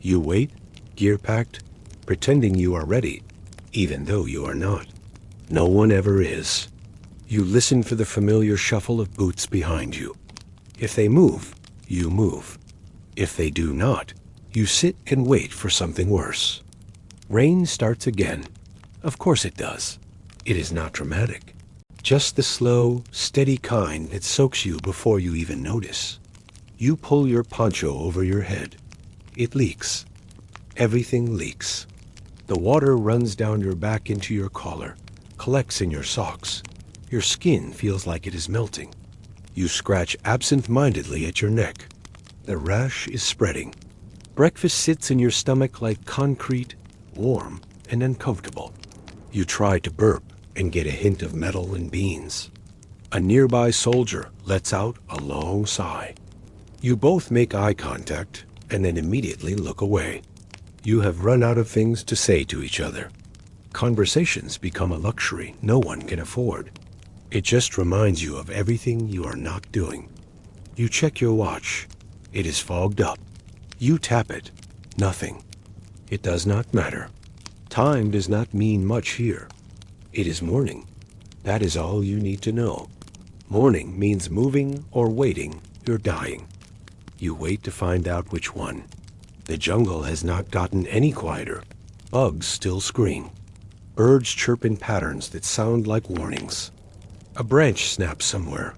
You wait, gear packed, pretending you are ready, even though you are not. No one ever is. You listen for the familiar shuffle of boots behind you. If they move, you move. If they do not, you sit and wait for something worse. Rain starts again. Of course it does. It is not dramatic. Just the slow, steady kind that soaks you before you even notice. You pull your poncho over your head. It leaks. Everything leaks. The water runs down your back into your collar, collects in your socks. Your skin feels like it is melting. You scratch absent-mindedly at your neck. The rash is spreading. Breakfast sits in your stomach like concrete, warm and uncomfortable. You try to burp and get a hint of metal and beans. A nearby soldier lets out a long sigh. You both make eye contact and then immediately look away. You have run out of things to say to each other. Conversations become a luxury no one can afford. It just reminds you of everything you are not doing. You check your watch. It is fogged up. You tap it. Nothing. It does not matter. Time does not mean much here. It is morning. That is all you need to know. Morning means moving or waiting. You're dying. You wait to find out which one. The jungle has not gotten any quieter. Bugs still scream. Birds chirp in patterns that sound like warnings. A branch snaps somewhere.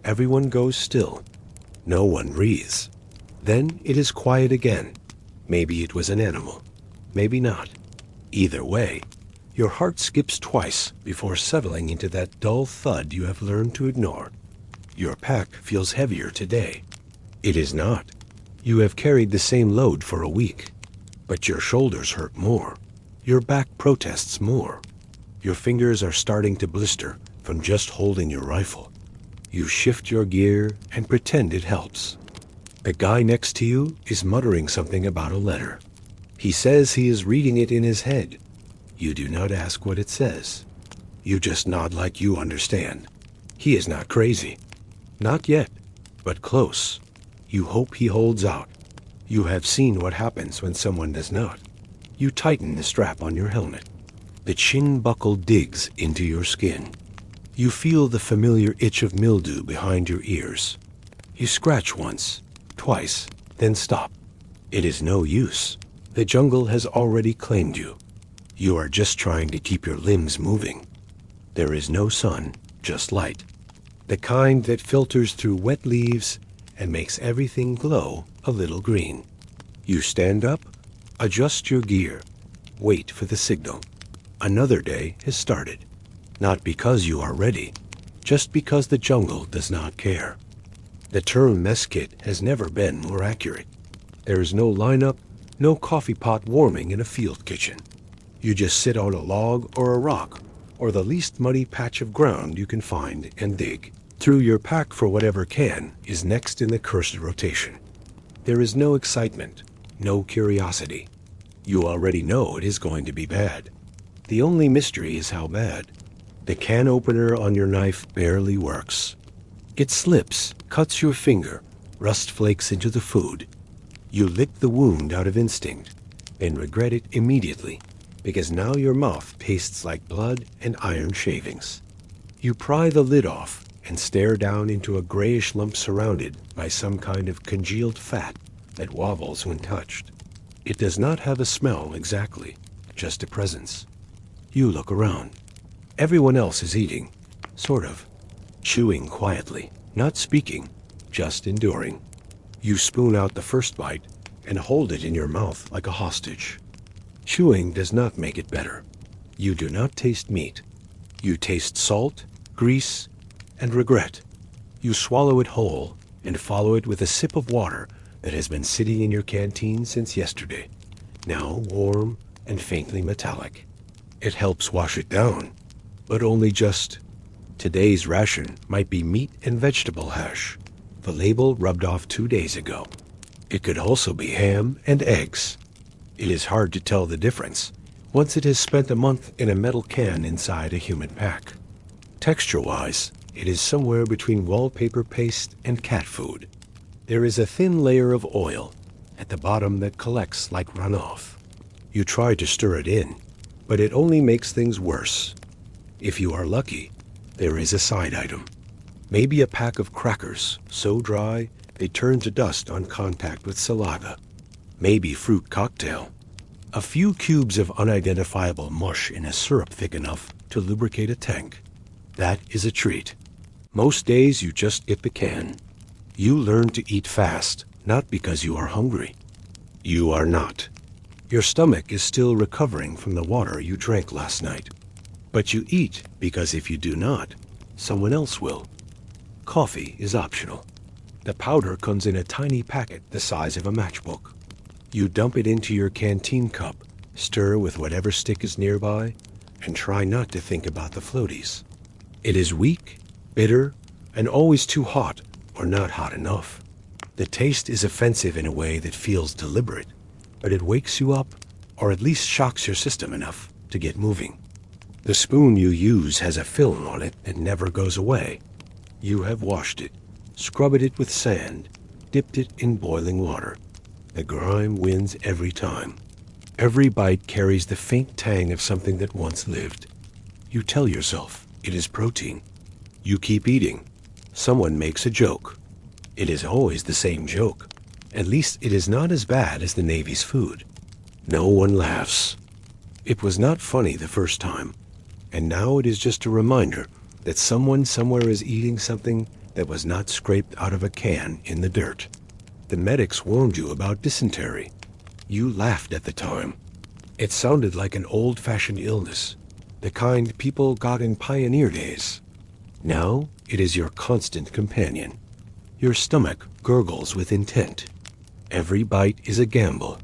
Everyone goes still. No one breathes. Then it is quiet again. Maybe it was an animal. Maybe not. Either way, your heart skips twice before settling into that dull thud you have learned to ignore. Your pack feels heavier today. It is not. You have carried the same load for a week. But your shoulders hurt more. Your back protests more. Your fingers are starting to blister from just holding your rifle. You shift your gear and pretend it helps. The guy next to you is muttering something about a letter. He says he is reading it in his head. You do not ask what it says. You just nod like you understand. He is not crazy. Not yet, but close. You hope he holds out. You have seen what happens when someone does not. You tighten the strap on your helmet. The chin buckle digs into your skin. You feel the familiar itch of mildew behind your ears. You scratch once, twice, then stop. It is no use. The jungle has already claimed you. You are just trying to keep your limbs moving. There is no sun, just light. The kind that filters through wet leaves and makes everything glow a little green. You stand up, adjust your gear, wait for the signal. Another day has started. Not because you are ready, just because the jungle does not care. The term mess kit has never been more accurate. There is no lineup, no coffee pot warming in a field kitchen. You just sit on a log or a rock, or the least muddy patch of ground you can find and dig. Through your pack for whatever can is next in the cursed rotation. There is no excitement, no curiosity. You already know it is going to be bad. The only mystery is how bad. The can opener on your knife barely works. It slips, cuts your finger, rust flakes into the food. You lick the wound out of instinct, then regret it immediately, because now your mouth tastes like blood and iron shavings. You pry the lid off and stare down into a grayish lump surrounded by some kind of congealed fat that wobbles when touched. It does not have a smell exactly, just a presence. You look around. Everyone else is eating, sort of, chewing quietly, not speaking, just enduring. You spoon out the first bite and hold it in your mouth like a hostage. Chewing does not make it better. You do not taste meat. You taste salt, grease, and regret. You swallow it whole and follow it with a sip of water that has been sitting in your canteen since yesterday, now warm and faintly metallic. It helps wash it down, but only just. Today's ration might be meat and vegetable hash, the label rubbed off 2 days ago. It could also be ham and eggs. It is hard to tell the difference once it has spent a month in a metal can inside a human pack. Texture-wise, it is somewhere between wallpaper paste and cat food. There is a thin layer of oil at the bottom that collects like runoff. You try to stir it in. but it only makes things worse. If you are lucky, there is a side item. Maybe a pack of crackers, so dry they turn to dust on contact with saliva. Maybe fruit cocktail. A few cubes of unidentifiable mush in a syrup thick enough to lubricate a tank. That is a treat. Most days you just get the can. You learn to eat fast, not because you are hungry. You are not. Your stomach is still recovering from the water you drank last night. But you eat because if you do not, someone else will. Coffee is optional. The powder comes in a tiny packet the size of a matchbook. You dump it into your canteen cup, stir with whatever stick is nearby, and try not to think about the floaties. It is weak, bitter, and always too hot or not hot enough. The taste is offensive in a way that feels deliberate, but it wakes you up or at least shocks your system enough to get moving. The spoon you use has a film on it that never goes away. You have washed it, scrubbed it with sand, dipped it in boiling water. The grime wins every time. Every bite carries the faint tang of something that once lived. You tell yourself it is protein. You keep eating. Someone makes a joke. It is always the same joke. At least it is not as bad as the Navy's food. No one laughs. It was not funny the first time, and now it is just a reminder that someone somewhere is eating something that was not scraped out of a can in the dirt. The medics warned you about dysentery. You laughed at the time. It sounded like an old-fashioned illness, the kind people got in pioneer days. Now it is your constant companion. Your stomach gurgles with intent. Every bite is a gamble.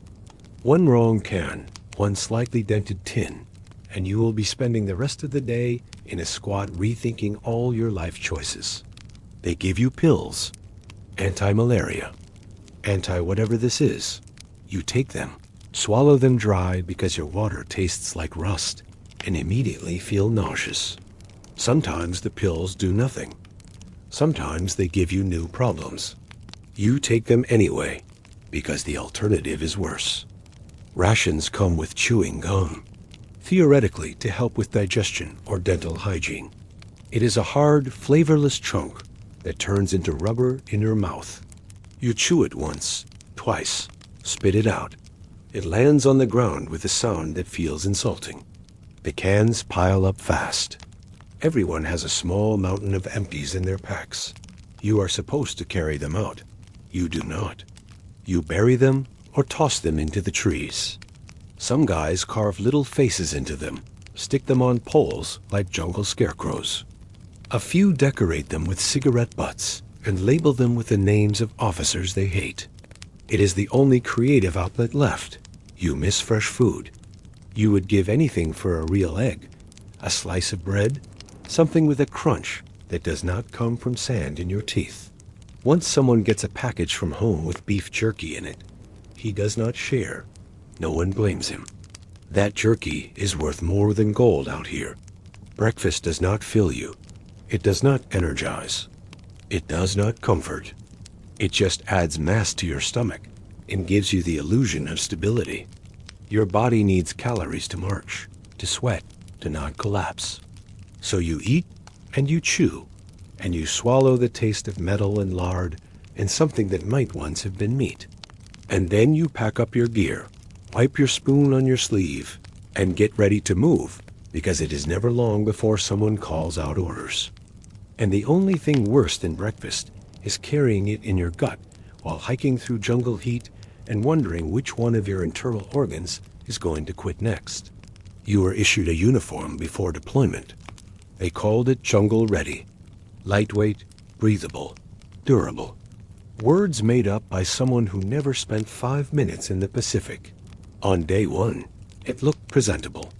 One wrong can, one slightly dented tin, and you will be spending the rest of the day in a squat rethinking all your life choices. They give you pills, anti-malaria, anti-whatever this is. You take them, swallow them dry because your water tastes like rust, and immediately feel nauseous. Sometimes the pills do nothing. Sometimes they give you new problems. You take them anyway, because the alternative is worse. Rations come with chewing gum, theoretically to help with digestion or dental hygiene. It is a hard, flavorless chunk that turns into rubber in your mouth. You chew it once, twice, spit it out. It lands on the ground with a sound that feels insulting. The cans pile up fast. Everyone has a small mountain of empties in their packs. You are supposed to carry them out. You do not. You bury them or toss them into the trees. Some guys carve little faces into them, stick them on poles like jungle scarecrows. A few decorate them with cigarette butts and label them with the names of officers they hate. It is the only creative outlet left. You miss fresh food. You would give anything for a real egg, a slice of bread, something with a crunch that does not come from sand in your teeth. Once someone gets a package from home with beef jerky in it, he does not share. No one blames him. That jerky is worth more than gold out here. Breakfast does not fill you. It does not energize. It does not comfort. It just adds mass to your stomach and gives you the illusion of stability. Your body needs calories to march, to sweat, to not collapse. So you eat and you chew, and you swallow the taste of metal and lard and something that might once have been meat. And then you pack up your gear, wipe your spoon on your sleeve, and get ready to move, because it is never long before someone calls out orders. And the only thing worse than breakfast is carrying it in your gut while hiking through jungle heat and wondering which one of your internal organs is going to quit next. You were issued a uniform before deployment. They called it jungle ready. Lightweight, breathable, durable. Words made up by someone who never spent 5 minutes in the Pacific. On day one, it looked presentable.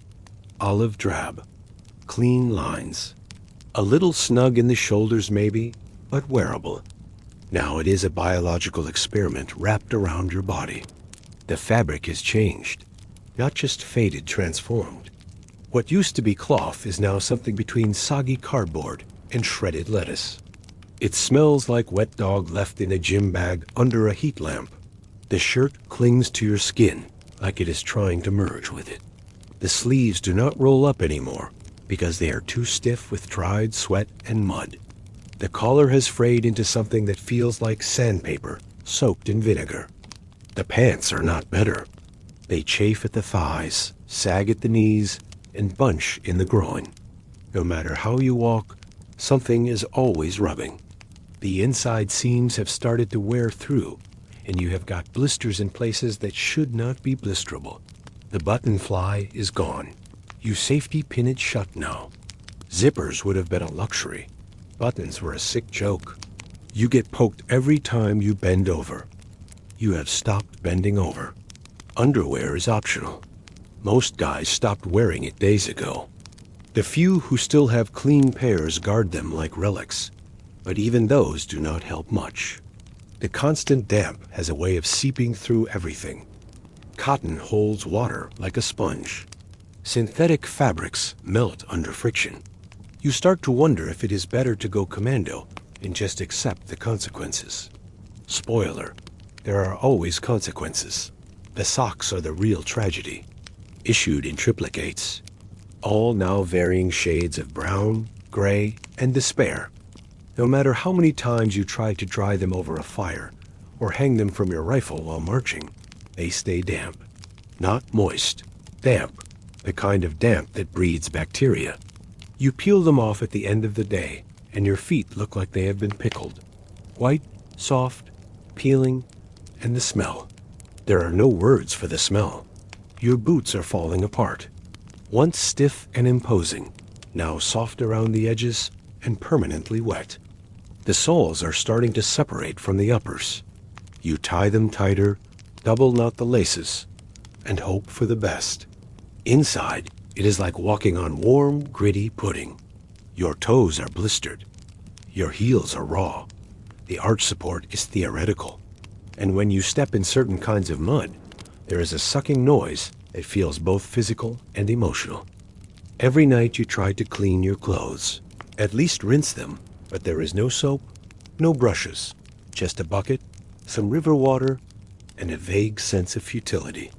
Olive drab, clean lines. A little snug in the shoulders maybe, but wearable. Now it is a biological experiment wrapped around your body. The fabric has changed, not just faded, transformed. What used to be cloth is now something between soggy cardboard and shredded lettuce. It smells like wet dog left in a gym bag under a heat lamp. The shirt clings to your skin like it is trying to merge with it. The sleeves do not roll up anymore because they are too stiff with dried sweat and mud. The collar has frayed into something that feels like sandpaper soaked in vinegar. The pants are not better. They chafe at the thighs, sag at the knees, and bunch in the groin. No matter how you walk, something is always rubbing. The inside seams have started to wear through, and you have got blisters in places that should not be blisterable. The button fly is gone. You safety pin it shut now. Zippers would have been a luxury. Buttons were a sick joke. You get poked every time you bend over. You have stopped bending over. Underwear is optional. Most guys stopped wearing it days ago. The few who still have clean pairs guard them like relics, but even those do not help much. The constant damp has a way of seeping through everything. Cotton holds water like a sponge. Synthetic fabrics melt under friction. You start to wonder if it is better to go commando and just accept the consequences. Spoiler, there are always consequences. The socks are the real tragedy. Issued in triplicates. All now varying shades of brown, gray, and despair. No matter how many times you try to dry them over a fire or hang them from your rifle while marching, they stay damp. Not moist, damp, the kind of damp that breeds bacteria. You peel them off at the end of the day, and your feet look like they have been pickled. White, soft, peeling, and the smell. There are no words for the smell. Your boots are falling apart. Once stiff and imposing, now soft around the edges and permanently wet. The soles are starting to separate from the uppers. You tie them tighter, double knot the laces, and hope for the best. Inside, it is like walking on warm, gritty pudding. Your toes are blistered. Your heels are raw. The arch support is theoretical. And when you step in certain kinds of mud, there is a sucking noise that feels both physical and emotional. Every night you try to clean your clothes. At least rinse them, but there is no soap, no brushes, just a bucket, some river water, and a vague sense of futility.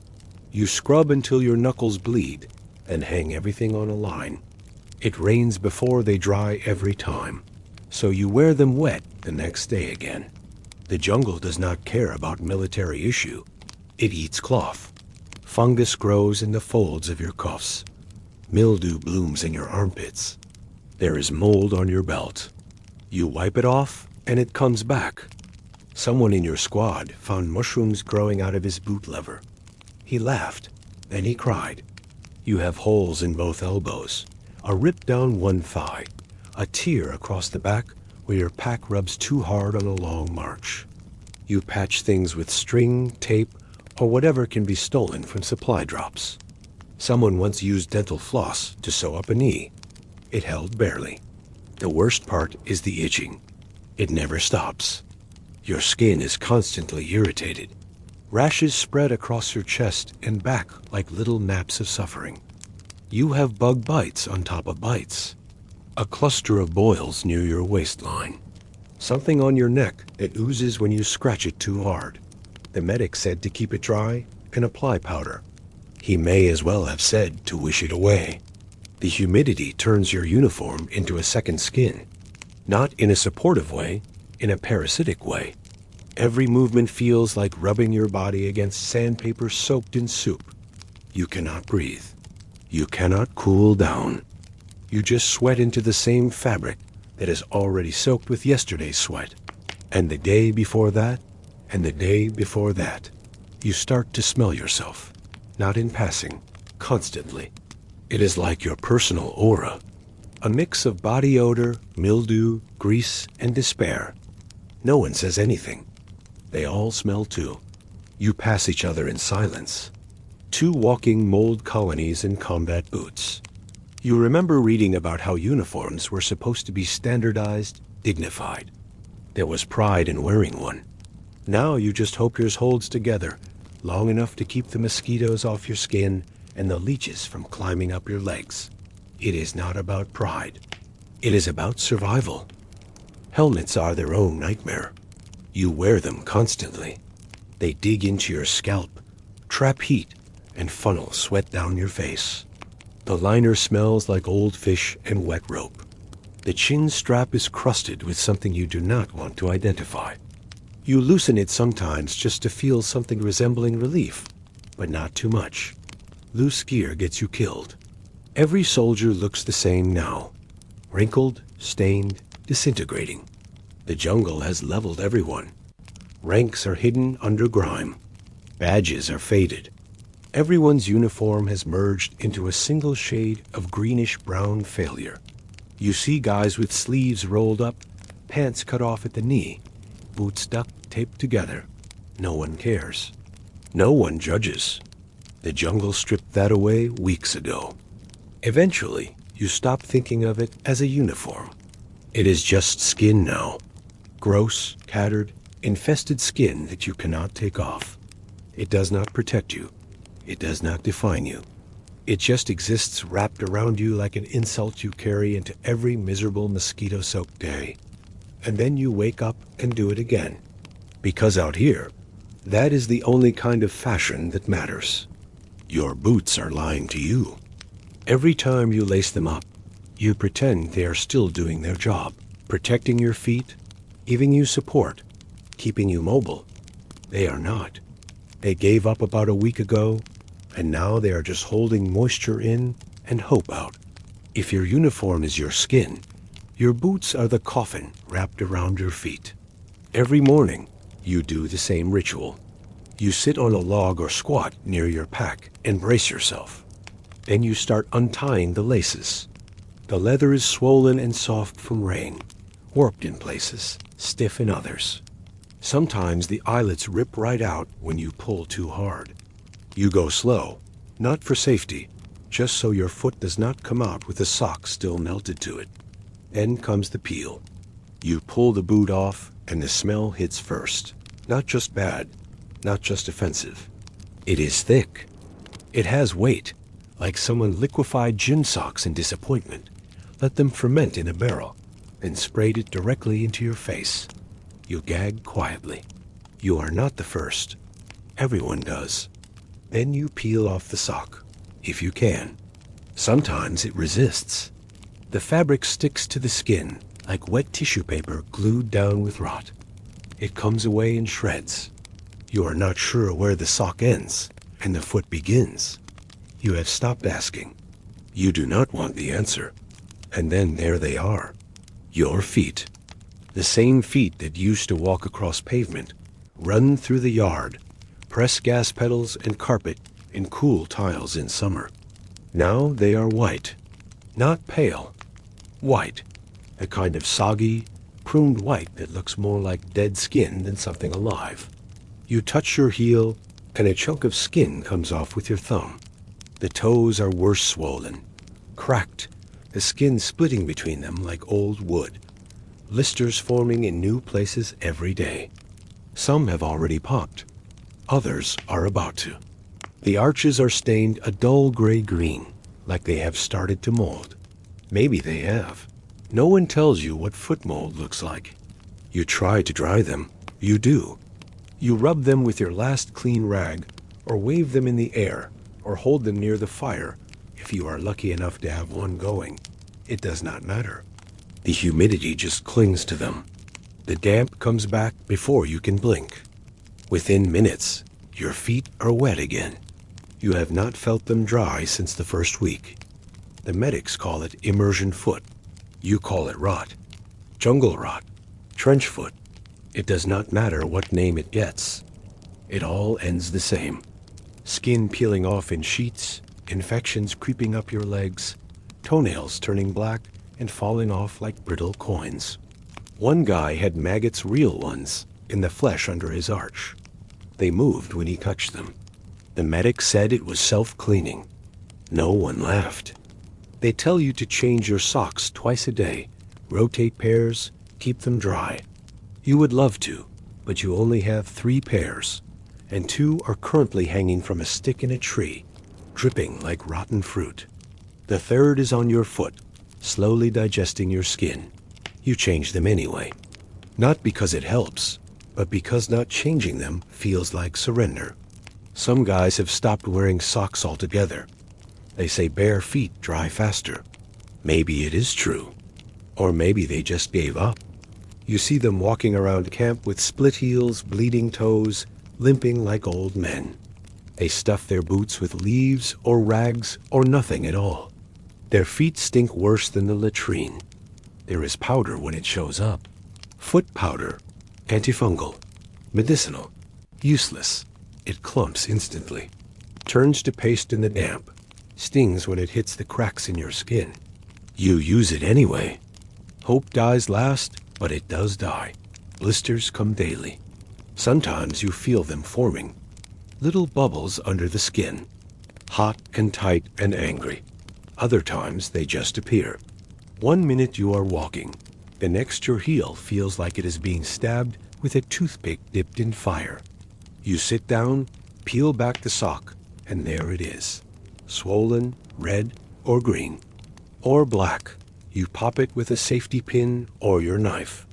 You scrub until your knuckles bleed and hang everything on a line. It rains before they dry every time, so you wear them wet the next day again. The jungle does not care about military issue. It eats cloth. Fungus grows in the folds of your cuffs. Mildew blooms in your armpits. There is mold on your belt. You wipe it off, and it comes back. Someone in your squad found mushrooms growing out of his boot leather. He laughed, then he cried. You have holes in both elbows, a rip down one thigh, a tear across the back where your pack rubs too hard on a long march. You patch things with string, tape, or whatever can be stolen from supply drops. Someone once used dental floss to sew up a knee. It held barely. The worst part is the itching. It never stops. Your skin is constantly irritated. Rashes spread across your chest and back like little naps of suffering. You have bug bites on top of bites. A cluster of boils near your waistline. Something on your neck that oozes when you scratch it too hard. The medic said to keep it dry and apply powder. He may as well have said to wish it away. The humidity turns your uniform into a second skin. Not in a supportive way, in a parasitic way. Every movement feels like rubbing your body against sandpaper soaked in soup. You cannot breathe. You cannot cool down. You just sweat into the same fabric that is already soaked with yesterday's sweat. And the day before that, and the day before that. You start to smell yourself, not in passing, constantly. It is like your personal aura. A mix of body odor, mildew, grease, and despair. No one says anything. They all smell too. You pass each other in silence. Two walking mold colonies in combat boots. You remember reading about how uniforms were supposed to be standardized, dignified. There was pride in wearing one. Now you just hope yours holds together, long enough to keep the mosquitoes off your skin and the leeches from climbing up your legs. It is not about pride. It is about survival. Helmets are their own nightmare. You wear them constantly. They dig into your scalp, trap heat, and funnel sweat down your face. The liner smells like old fish and wet rope. The chin strap is crusted with something you do not want to identify. You loosen it sometimes just to feel something resembling relief, but not too much. Loose gear gets you killed. Every soldier looks the same now. Wrinkled, stained, disintegrating. The jungle has leveled everyone. Ranks are hidden under grime. Badges are faded. Everyone's uniform has merged into a single shade of greenish-brown failure. You see guys with sleeves rolled up, pants cut off at the knee, boots duct taped together. No one cares. No one judges. The jungle stripped that away weeks ago. Eventually, you stop thinking of it as a uniform. It is just skin now. Gross, tattered, infested skin that you cannot take off. It does not protect you. It does not define you. It just exists wrapped around you like an insult you carry into every miserable mosquito-soaked day. And then you wake up and do it again. Because out here, that is the only kind of fashion that matters. Your boots are lying to you. Every time you lace them up, you pretend they are still doing their job, protecting your feet, giving you support, keeping you mobile. They are not. They gave up about a week ago, and now they are just holding moisture in and hope out. If your uniform is your skin, your boots are the coffin wrapped around your feet. Every morning, you do the same ritual. You sit on a log or squat near your pack and brace yourself. Then you start untying the laces. The leather is swollen and soft from rain, warped in places, stiff in others. Sometimes the eyelets rip right out when you pull too hard. You go slow, not for safety, just so your foot does not come out with the sock still melted to it. Then comes the peel. You pull the boot off, and the smell hits first. Not just bad, not just offensive. It is thick. It has weight, like someone liquefied gin socks in disappointment, let them ferment in a barrel, and sprayed it directly into your face. You gag quietly. You are not the first. Everyone does. Then you peel off the sock, if you can. Sometimes it resists. The fabric sticks to the skin like wet tissue paper glued down with rot. It comes away in shreds. You are not sure where the sock ends and the foot begins. You have stopped asking. You do not want the answer. And then there they are. Your feet. The same feet that used to walk across pavement, run through the yard, press gas pedals and carpet in cool tiles in summer. Now they are white. Not pale. White. A kind of soggy, pruned white that looks more like dead skin than something alive. You touch your heel, and a chunk of skin comes off with your thumb. The toes are worse swollen, cracked, the skin splitting between them like old wood. Blisters forming in new places every day. Some have already popped. Others are about to. The arches are stained a dull gray-green, like they have started to mold. Maybe they have. No one tells you what foot mold looks like. You try to dry them. You do. You rub them with your last clean rag, or wave them in the air, or hold them near the fire, if you are lucky enough to have one going. It does not matter. The humidity just clings to them. The damp comes back before you can blink. Within minutes, your feet are wet again. You have not felt them dry since the first week. The medics call it immersion foot. You call it rot. Jungle rot. Trench foot. It does not matter what name it gets. It all ends the same. Skin peeling off in sheets, infections creeping up your legs, toenails turning black and falling off like brittle coins. One guy had maggots, real ones, in the flesh under his arch. They moved when he touched them. The medic said it was self-cleaning. No one laughed. They tell you to change your socks twice a day, rotate pairs, keep them dry. You would love to, but you only have 3 pairs, and 2 are currently hanging from a stick in a tree, dripping like rotten fruit. The 3rd is on your foot, slowly digesting your skin. You change them anyway. Not because it helps, but because not changing them feels like surrender. Some guys have stopped wearing socks altogether. They say bare feet dry faster. Maybe it is true. Or maybe they just gave up. You see them walking around camp with split heels, bleeding toes, limping like old men. They stuff their boots with leaves or rags or nothing at all. Their feet stink worse than the latrine. There is powder when it shows up. Foot powder, antifungal, medicinal, useless. It clumps instantly, turns to paste in the damp, stings when it hits the cracks in your skin. You use it anyway. Hope dies last, but it does die. Blisters come daily. Sometimes you feel them forming. Little bubbles under the skin. Hot and tight and angry. Other times they just appear. 1 minute you are walking. The next your heel feels like it is being stabbed with a toothpick dipped in fire. You sit down, peel back the sock, and there it is. Swollen, red, or green. Or black. You pop it with a safety pin or your knife.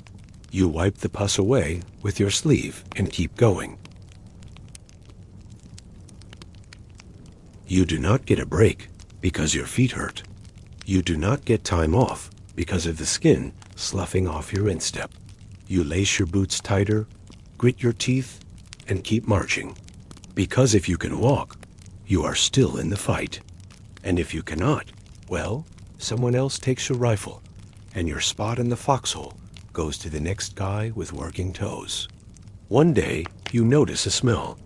You wipe the pus away with your sleeve and keep going. You do not get a break because your feet hurt. You do not get time off because of the skin sloughing off your instep. You lace your boots tighter, grit your teeth, and keep marching. Because if you can walk, you are still in the fight. And if you cannot, well, someone else takes your rifle, and your spot in the foxhole goes to the next guy with working toes. One day, you notice a smell,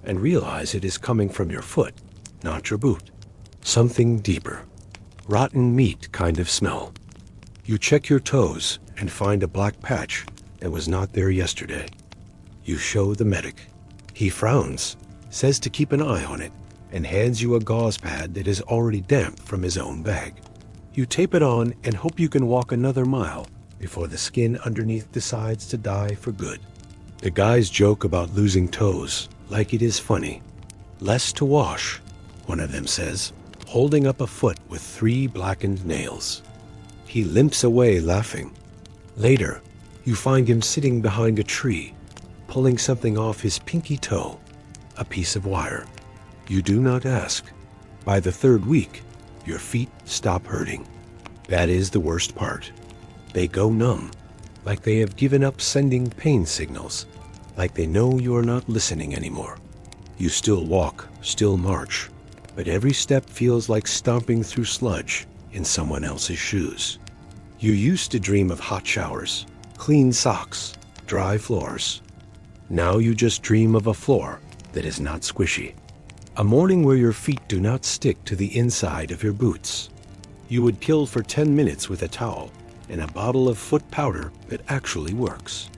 and realize it is coming from your foot, not your boot. Something deeper. Rotten meat kind of smell. You check your toes and find a black patch that was not there yesterday. You show the medic. He frowns, says to keep an eye on it, and hands you a gauze pad that is already damp from his own bag. You tape it on and hope you can walk another mile before the skin underneath decides to die for good. The guys joke about losing toes like it is funny. Less to wash, one of them says, holding up a foot with 3 blackened nails. He limps away laughing. Later, you find him sitting behind a tree, pulling something off his pinky toe, a piece of wire. You do not ask. By the 3rd week, your feet stop hurting. That is the worst part. They go numb, like they have given up sending pain signals, like they know you are not listening anymore. You still walk, still march, but every step feels like stomping through sludge in someone else's shoes. You used to dream of hot showers, clean socks, dry floors. Now you just dream of a floor that is not squishy. A morning where your feet do not stick to the inside of your boots. You would kill for 10 minutes with a towel and a bottle of foot powder that actually works.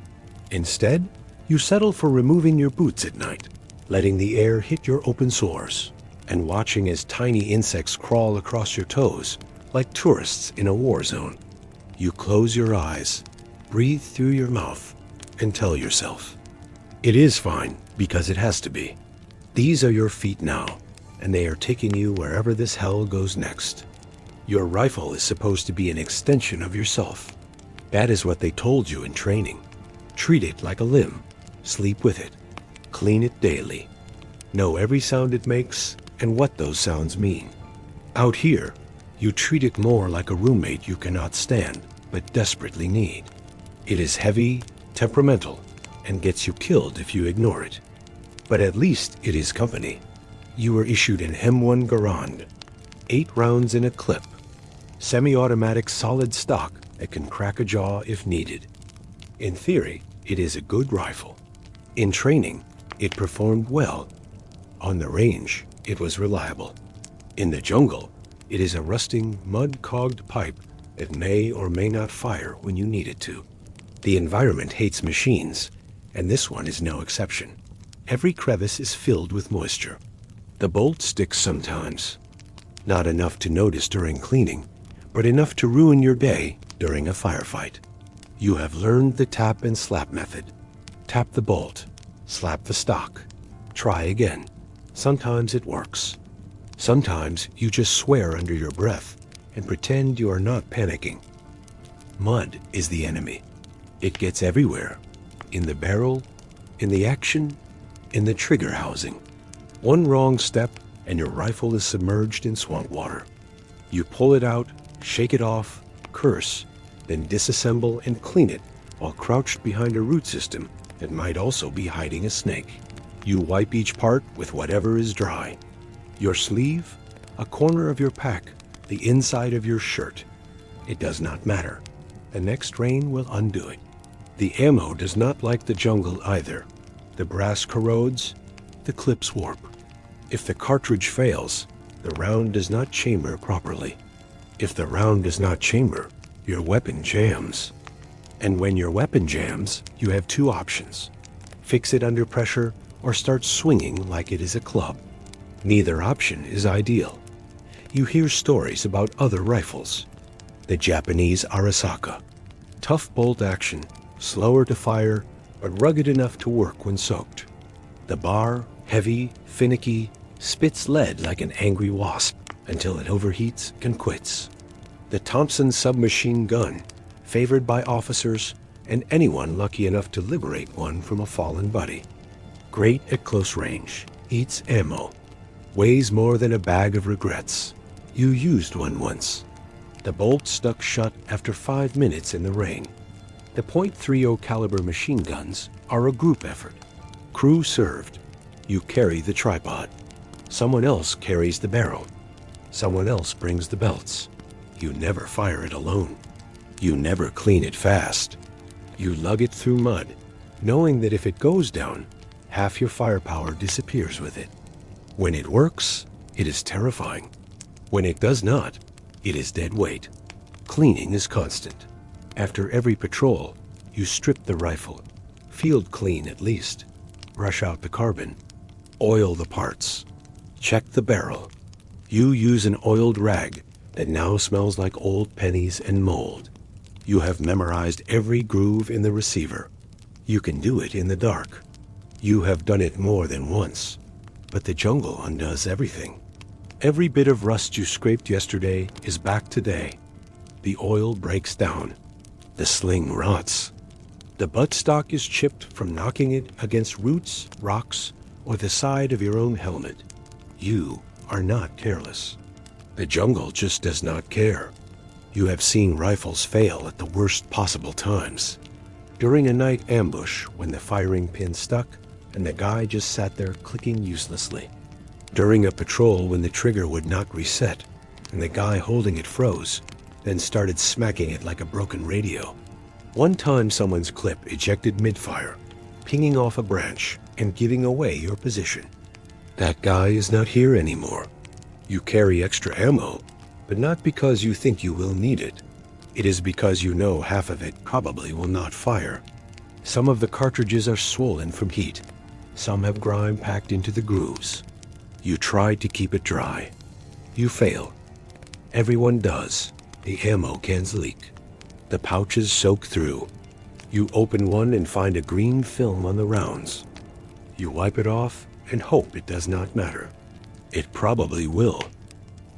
Instead, you settle for removing your boots at night, letting the air hit your open sores, and watching as tiny insects crawl across your toes like tourists in a war zone. You close your eyes, breathe through your mouth, and tell yourself, it is fine because it has to be. These are your feet now, and they are taking you wherever this hell goes next. Your rifle is supposed to be an extension of yourself. That is what they told you in training. Treat it like a limb. Sleep with it. Clean it daily. Know every sound it makes and what those sounds mean. Out here, you treat it more like a roommate you cannot stand, but desperately need. It is heavy, temperamental, and gets you killed if you ignore it. But at least it is company. You were issued an M1 Garand, 8 rounds in a clip, semi-automatic solid stock that can crack a jaw if needed. In theory, it is a good rifle. In training, it performed well. On the range, it was reliable. In the jungle, it is a rusting, mud-cogged pipe that may or may not fire when you need it to. The environment hates machines, and this one is no exception. Every crevice is filled with moisture. The bolt sticks sometimes. Not enough to notice during cleaning, but enough to ruin your day during a firefight. You have learned the tap and slap method. Tap the bolt, slap the stock, try again. Sometimes it works. Sometimes you just swear under your breath and pretend you are not panicking. Mud is the enemy. It gets everywhere. In the barrel, in the action, in the trigger housing. One wrong step and your rifle is submerged in swamp water. You pull it out, shake it off, curse, then disassemble and clean it while crouched behind a root system that might also be hiding a snake. You wipe each part with whatever is dry. Your sleeve, a corner of your pack, the inside of your shirt. It does not matter. The next rain will undo it. The ammo does not like the jungle either. The brass corrodes, the clips warp. If the cartridge fails, the round does not chamber properly. If the round does not chamber, your weapon jams. And when your weapon jams, you have two options. Fix it under pressure or start swinging like it is a club. Neither option is ideal. You hear stories about other rifles. The Japanese Arisaka. Tough bolt action, slower to fire, but rugged enough to work when soaked. The bar, heavy, finicky, spits lead like an angry wasp until it overheats and quits. The Thompson submachine gun, favored by officers and anyone lucky enough to liberate one from a fallen buddy. Great at close range, eats ammo, weighs more than a bag of regrets. You used one once. The bolt stuck shut after 5 minutes in the rain. The .30 caliber machine guns are a group effort. Crew served. You carry the tripod. Someone else carries the barrel. Someone else brings the belts. You never fire it alone. You never clean it fast. You lug it through mud, knowing that if it goes down, half your firepower disappears with it. When it works, it is terrifying. When it does not, it is dead weight. Cleaning is constant. After every patrol, you strip the rifle, field clean at least, brush out the carbon, oil the parts, check the barrel. You use an oiled rag that now smells like old pennies and mold. You have memorized every groove in the receiver. You can do it in the dark. You have done it more than once, but the jungle undoes everything. Every bit of rust you scraped yesterday is back today. The oil breaks down. The sling rots. The buttstock is chipped from knocking it against roots, rocks, or the side of your own helmet. You are not careless. The jungle just does not care. You have seen rifles fail at the worst possible times. During a night ambush when the firing pin stuck and the guy just sat there clicking uselessly. During a patrol when the trigger would not reset and the guy holding it froze, then started smacking it like a broken radio. One time someone's clip ejected mid-fire, pinging off a branch and giving away your position. That guy is not here anymore. You carry extra ammo, but not because you think you will need it. It is because you know half of it probably will not fire. Some of the cartridges are swollen from heat. Some have grime packed into the grooves. You try to keep it dry. You fail. Everyone does. The ammo cans leak. The pouches soak through. You open one and find a green film on the rounds. You wipe it off and hope it does not matter. It probably will.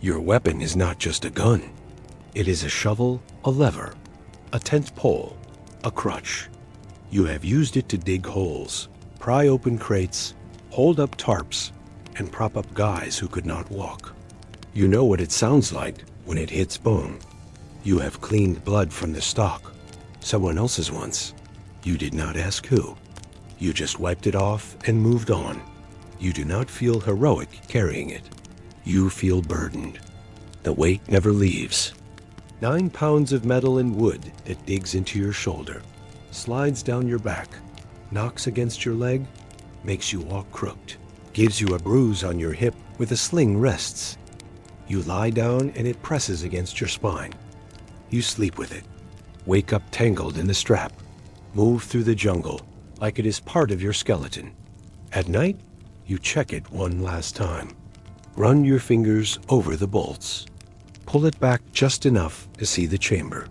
Your weapon is not just a gun. It is a shovel, a lever, a tent pole, a crutch. You have used it to dig holes, pry open crates, hold up tarps, and prop up guys who could not walk. You know what it sounds like when it hits bone. You have cleaned blood from the stock, someone else's once. You did not ask who. You just wiped it off and moved on. You do not feel heroic carrying it. You feel burdened. The weight never leaves. 9 pounds of metal and wood that digs into your shoulder, slides down your back, knocks against your leg, makes you walk crooked, gives you a bruise on your hip where the sling rests. You lie down and it presses against your spine. You sleep with it, wake up tangled in the strap, move through the jungle like it is part of your skeleton. At night, you check it one last time. Run your fingers over the bolts. Pull it back just enough to see the chamber.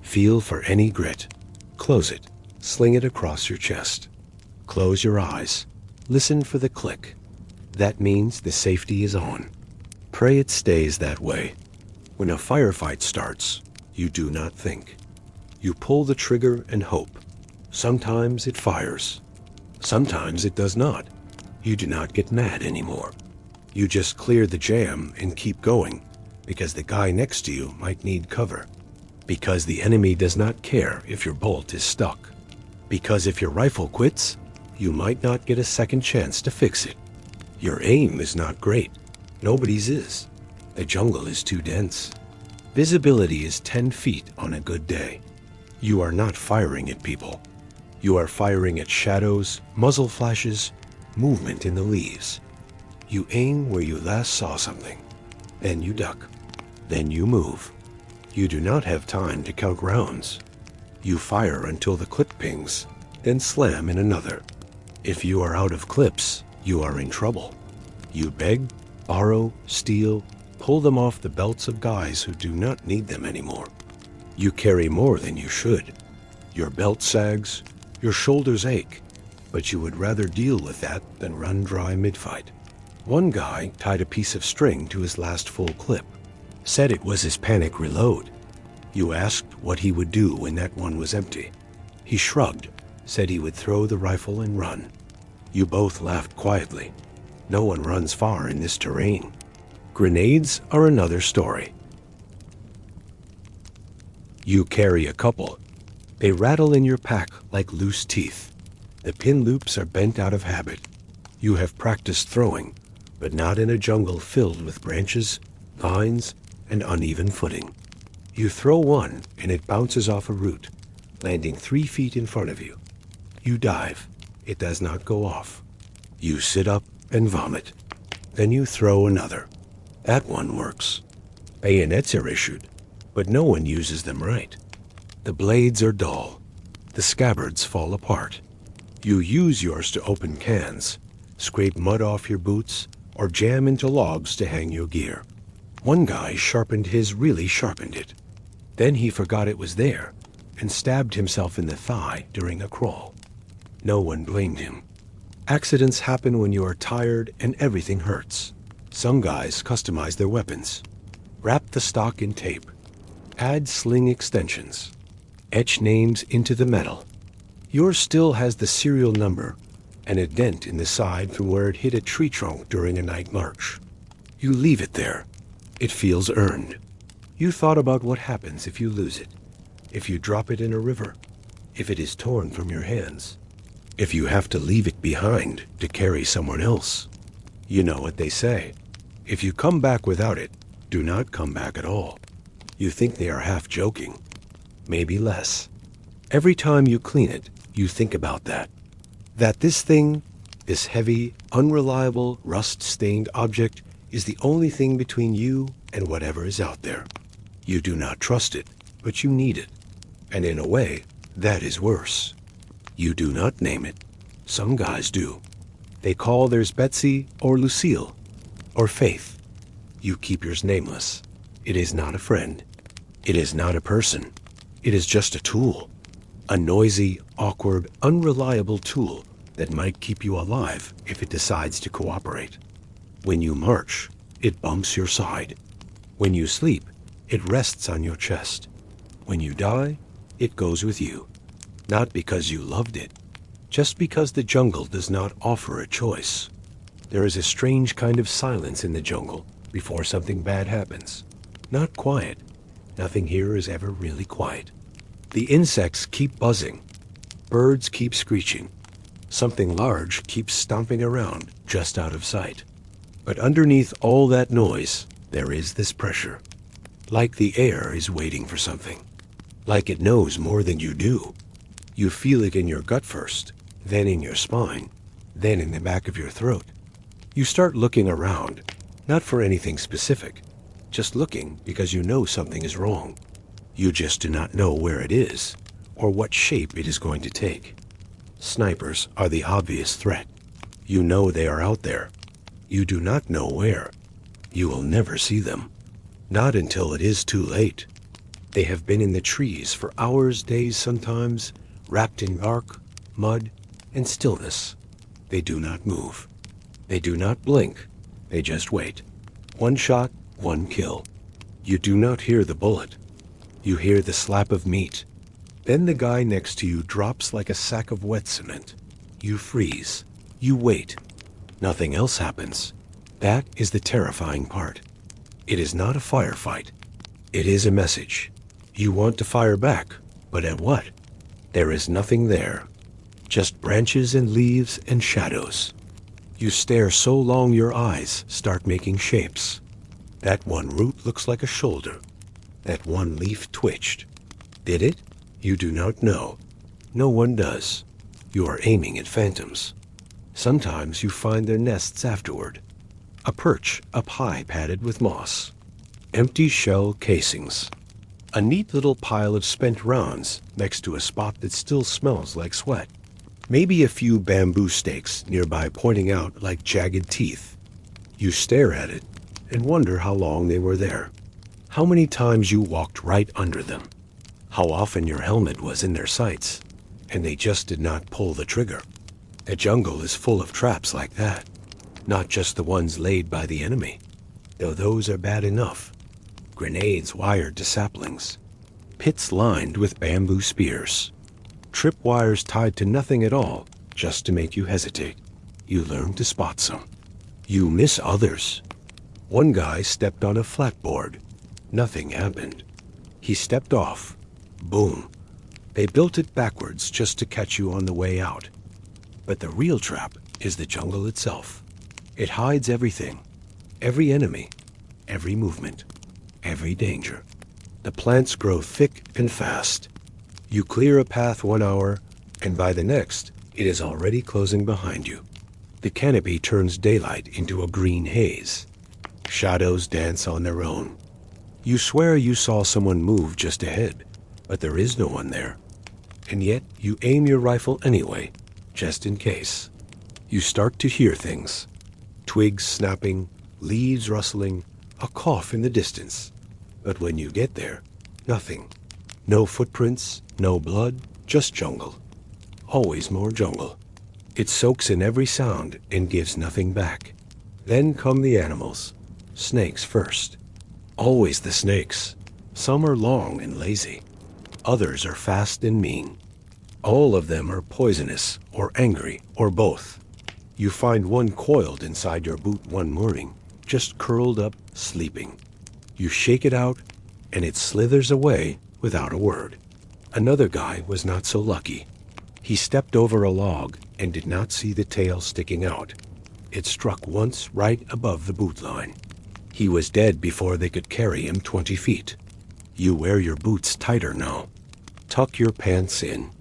Feel for any grit. Close it. Sling it across your chest. Close your eyes. Listen for the click. That means the safety is on. Pray it stays that way. When a firefight starts, you do not think. You pull the trigger and hope. Sometimes it fires. Sometimes it does not. You do not get mad anymore. You just clear the jam and keep going, because the guy next to you might need cover. Because the enemy does not care if your bolt is stuck. Because if your rifle quits, you might not get a second chance to fix it. Your aim is not great. Nobody's is. The jungle is too dense. Visibility is 10 feet on a good day. You are not firing at people. You are firing at shadows, muzzle flashes, movement in the leaves. You aim where you last saw something. Then you duck. Then you move. You do not have time to count rounds. You fire until the clip pings, then slam in another. If you are out of clips, you are in trouble. You beg, borrow, steal, pull them off the belts of guys who do not need them anymore. You carry more than you should. Your belt sags, your shoulders ache, but you would rather deal with that than run dry mid-fight. One guy tied a piece of string to his last full clip, said it was his panic reload. You asked what he would do when that one was empty. He shrugged, said he would throw the rifle and run. You both laughed quietly. No one runs far in this terrain. Grenades are another story. You carry a couple. They rattle in your pack like loose teeth. The pin loops are bent out of habit. You have practiced throwing, but not in a jungle filled with branches, vines, and uneven footing. You throw one and it bounces off a root, landing 3 feet in front of you. You dive. It does not go off. You sit up and vomit. Then you throw another. That one works. Bayonets are issued, but no one uses them right. The blades are dull. The scabbards fall apart. You use yours to open cans, scrape mud off your boots, or jam into logs to hang your gear. One guy really sharpened it. Then he forgot it was there and stabbed himself in the thigh during a crawl. No one blamed him. Accidents happen when you are tired and everything hurts. Some guys customize their weapons. Wrap the stock in tape. Add sling extensions. Etch names into the metal. Yours still has the serial number and a dent in the side from where it hit a tree trunk during a night march. You leave it there. It feels earned. You thought about what happens if you lose it, if you drop it in a river, if it is torn from your hands, if you have to leave it behind to carry someone else. You know what they say. If you come back without it, do not come back at all. You think they are half joking, maybe less. Every time you clean it, you think about that. That this thing, this heavy, unreliable, rust-stained object is the only thing between you and whatever is out there. You do not trust it, but you need it. And in a way, that is worse. You do not name it. Some guys do. They call theirs Betsy or Lucille or Faith. You keep yours nameless. It is not a friend. It is not a person. It is just a tool. A noisy, awkward, unreliable tool that might keep you alive if it decides to cooperate. When you march, it bumps your side. When you sleep, it rests on your chest. When you die, it goes with you. Not because you loved it, just because the jungle does not offer a choice. There is a strange kind of silence in the jungle before something bad happens. Not quiet. Nothing here is ever really quiet. The insects keep buzzing. Birds keep screeching. Something large keeps stomping around just out of sight. But underneath all that noise, there is this pressure. Like the air is waiting for something. Like it knows more than you do. You feel it in your gut first, then in your spine, then in the back of your throat. You start looking around, not for anything specific, just looking because you know something is wrong. You just do not know where it is, or what shape it is going to take. Snipers are the obvious threat. You know they are out there. You do not know where. You will never see them. Not until it is too late. They have been in the trees for hours, days sometimes, wrapped in bark, mud, and stillness. They do not move. They do not blink. They just wait. One shot, one kill. You do not hear the bullet. You hear the slap of meat. Then the guy next to you drops like a sack of wet cement. You freeze. You wait. Nothing else happens. That is the terrifying part. It is not a firefight. It is a message. You want to fire back, but at what? There is nothing there. Just branches and leaves and shadows. You stare so long your eyes start making shapes. That one root looks like a shoulder. That one leaf twitched. Did it? You do not know. No one does. You are aiming at phantoms. Sometimes you find their nests afterward. A perch up high padded with moss. Empty shell casings. A neat little pile of spent rounds next to a spot that still smells like sweat. Maybe a few bamboo stakes nearby pointing out like jagged teeth. You stare at it and wonder how long they were there. How many times you walked right under them. How often your helmet was in their sights, and they just did not pull the trigger. A jungle is full of traps like that, not just the ones laid by the enemy, though those are bad enough. Grenades wired to saplings, pits lined with bamboo spears, tripwires tied to nothing at all just to make you hesitate. You learn to spot some. You miss others. One guy stepped on a flatboard. Nothing happened. He stepped off. Boom. They built it backwards just to catch you on the way out. But the real trap is the jungle itself. It hides everything, every enemy, every movement, every danger. The plants grow thick and fast. You clear a path 1 hour, and by the next, it is already closing behind you. The canopy turns daylight into a green haze. Shadows dance on their own. You swear you saw someone move just ahead, but there is no one there. And yet you aim your rifle anyway, just in case. You start to hear things. Twigs snapping, leaves rustling, a cough in the distance. But when you get there, nothing. No footprints, no blood, just jungle. Always more jungle. It soaks in every sound and gives nothing back. Then come the animals. Snakes first. Always the snakes. Some are long and lazy. Others are fast and mean. All of them are poisonous or angry or both. You find one coiled inside your boot one morning, just curled up, sleeping. You shake it out, and it slithers away without a word. Another guy was not so lucky. He stepped over a log and did not see the tail sticking out. It struck once right above the boot line. He was dead before they could carry him 20 feet. You wear your boots tighter now. Tuck your pants in.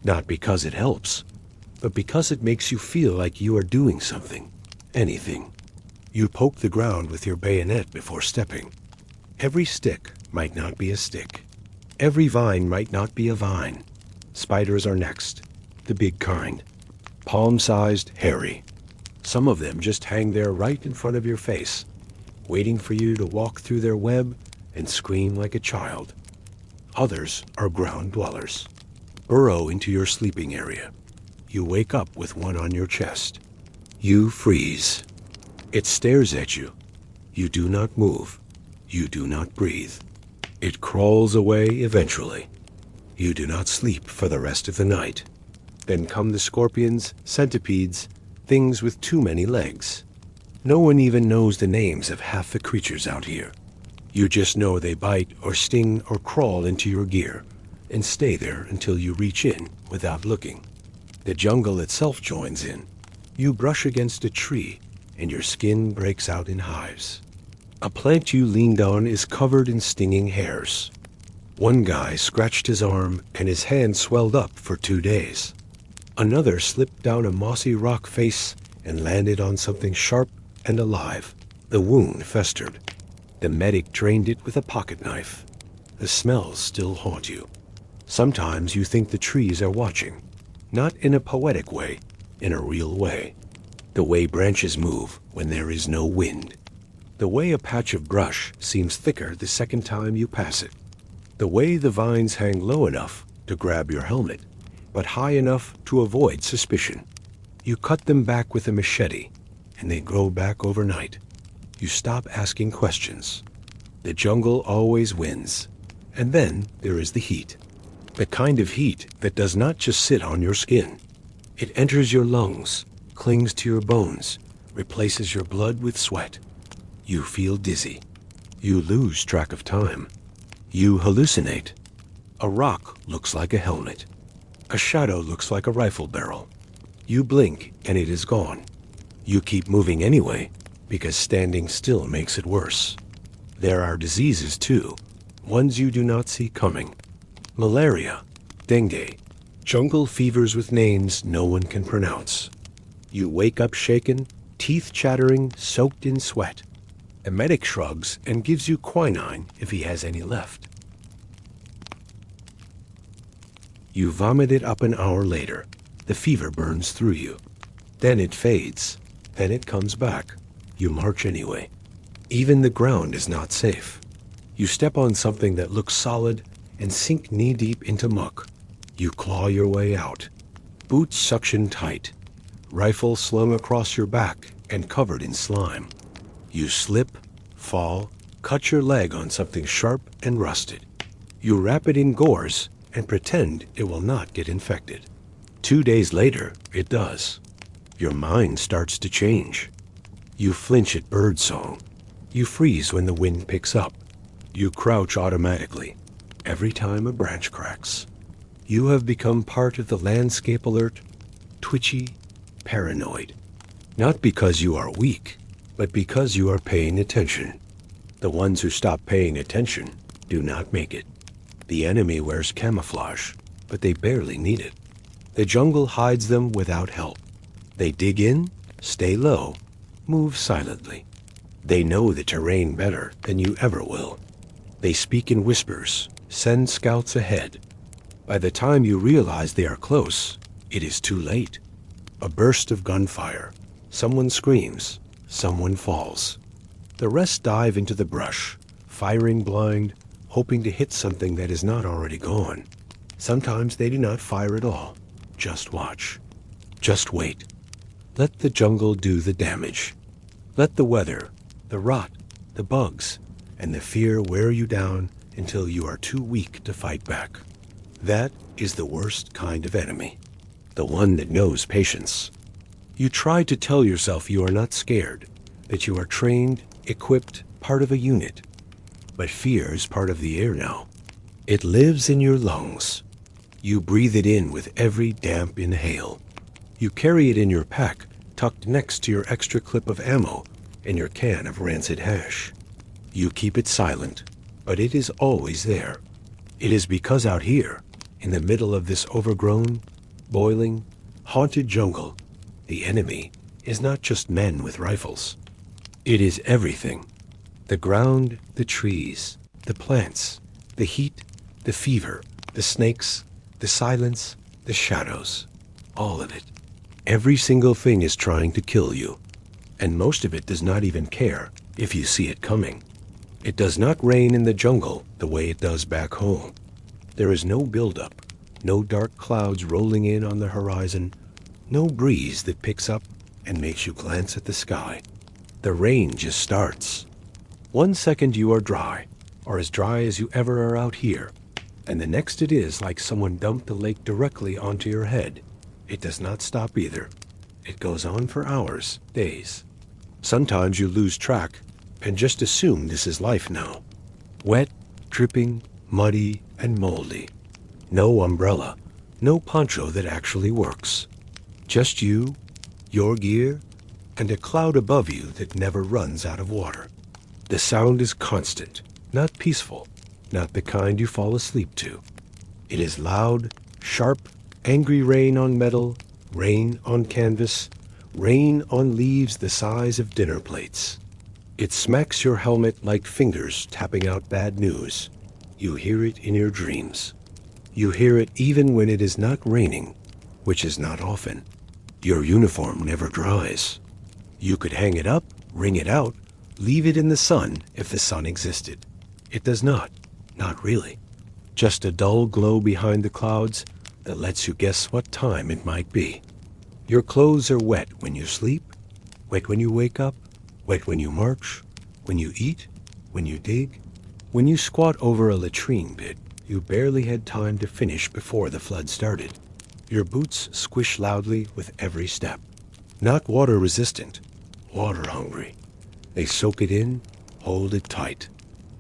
Not because it helps, but because it makes you feel like you are doing something, anything. You poke the ground with your bayonet before stepping. Every stick might not be a stick. Every vine might not be a vine. Spiders are next, the big kind. Palm-sized, hairy. Some of them just hang there right in front of your face, waiting for you to walk through their web and scream like a child. Others are ground dwellers. Burrow into your sleeping area. You wake up with one on your chest. You freeze. It stares at you. You do not move. You do not breathe. It crawls away eventually. You do not sleep for the rest of the night. Then come the scorpions, centipedes, things with too many legs. No one even knows the names of half the creatures out here. You just know they bite or sting or crawl into your gear and stay there until you reach in without looking. The jungle itself joins in. You brush against a tree and your skin breaks out in hives. A plant you leaned on is covered in stinging hairs. One guy scratched his arm and his hand swelled up for 2 days. Another slipped down a mossy rock face and landed on something sharp and alive. The wound festered. The medic drained it with a pocket knife. The smells still haunt you. Sometimes you think the trees are watching, not in a poetic way, in a real way. The way branches move when there is no wind. The way a patch of brush seems thicker the second time you pass it. The way the vines hang low enough to grab your helmet, but high enough to avoid suspicion. You cut them back with a machete, and they grow back overnight. You stop asking questions. The jungle always wins. And then there is the heat. The kind of heat that does not just sit on your skin. It enters your lungs, clings to your bones, replaces your blood with sweat. You feel dizzy. You lose track of time. You hallucinate. A rock looks like a helmet. A shadow looks like a rifle barrel. You blink and it is gone. You keep moving anyway, because standing still makes it worse. There are diseases too, ones you do not see coming. Malaria, dengue, jungle fevers with names no one can pronounce. You wake up shaken, teeth chattering, soaked in sweat. A medic shrugs and gives you quinine if he has any left. You vomit it up an hour later. The fever burns through you. Then it fades. Then it comes back. You march anyway. Even the ground is not safe. You step on something that looks solid and sink knee-deep into muck. You claw your way out. Boots suction tight. Rifle slung across your back and covered in slime. You slip, fall, cut your leg on something sharp and rusted. You wrap it in gauze and pretend it will not get infected. 2 days later, it does. Your mind starts to change. You flinch at birdsong. You freeze when the wind picks up. You crouch automatically every time a branch cracks. You have become part of the landscape alert, twitchy, paranoid. Not because you are weak, but because you are paying attention. The ones who stop paying attention do not make it. The enemy wears camouflage, but they barely need it. The jungle hides them without help. They dig in, stay low, move silently. They know the terrain better than you ever will. They speak in whispers, send scouts ahead. By the time you realize they are close, it is too late. A burst of gunfire. Someone screams. Someone falls. The rest dive into the brush, firing blind, hoping to hit something that is not already gone. Sometimes they do not fire at all. Just watch. Just wait. Let the jungle do the damage. Let the weather, the rot, the bugs, and the fear wear you down until you are too weak to fight back. That is the worst kind of enemy. The one that knows patience. You try to tell yourself you are not scared, that you are trained, equipped, part of a unit. But fear is part of the air now. It lives in your lungs. You breathe it in with every damp inhale. You carry it in your pack, tucked next to your extra clip of ammo and your can of rancid hash. You keep it silent, but it is always there. It is because out here, in the middle of this overgrown, boiling, haunted jungle, the enemy is not just men with rifles. It is everything. The ground, the trees, the plants, the heat, the fever, the snakes, the silence, the shadows. All of it. Every single thing is trying to kill you. And most of it does not even care if you see it coming. It does not rain in the jungle the way it does back home. There is no buildup, no dark clouds rolling in on the horizon, no breeze that picks up and makes you glance at the sky. The rain just starts. 1 second you are dry, or as dry as you ever are out here, and the next it is like someone dumped the lake directly onto your head. It does not stop either. It goes on for hours, days. Sometimes you lose track and just assume this is life now. Wet, dripping, muddy, and moldy. No umbrella, no poncho that actually works. Just you, your gear, and a cloud above you that never runs out of water. The sound is constant, not peaceful, not the kind you fall asleep to. It is loud, sharp, angry rain on metal, rain on canvas, rain on leaves the size of dinner plates. It smacks your helmet like fingers tapping out bad news. You hear it in your dreams. You hear it even when it is not raining, which is not often. Your uniform never dries. You could hang it up, wring it out, leave it in the sun if the sun existed. It does not really. Just a dull glow behind the clouds that lets you guess what time it might be. Your clothes are wet when you sleep, wet when you wake up, wet when you march, when you eat, when you dig. When you squat over a latrine pit, you barely had time to finish before the flood started. Your boots squish loudly with every step. Not water resistant, water hungry. They soak it in, hold it tight.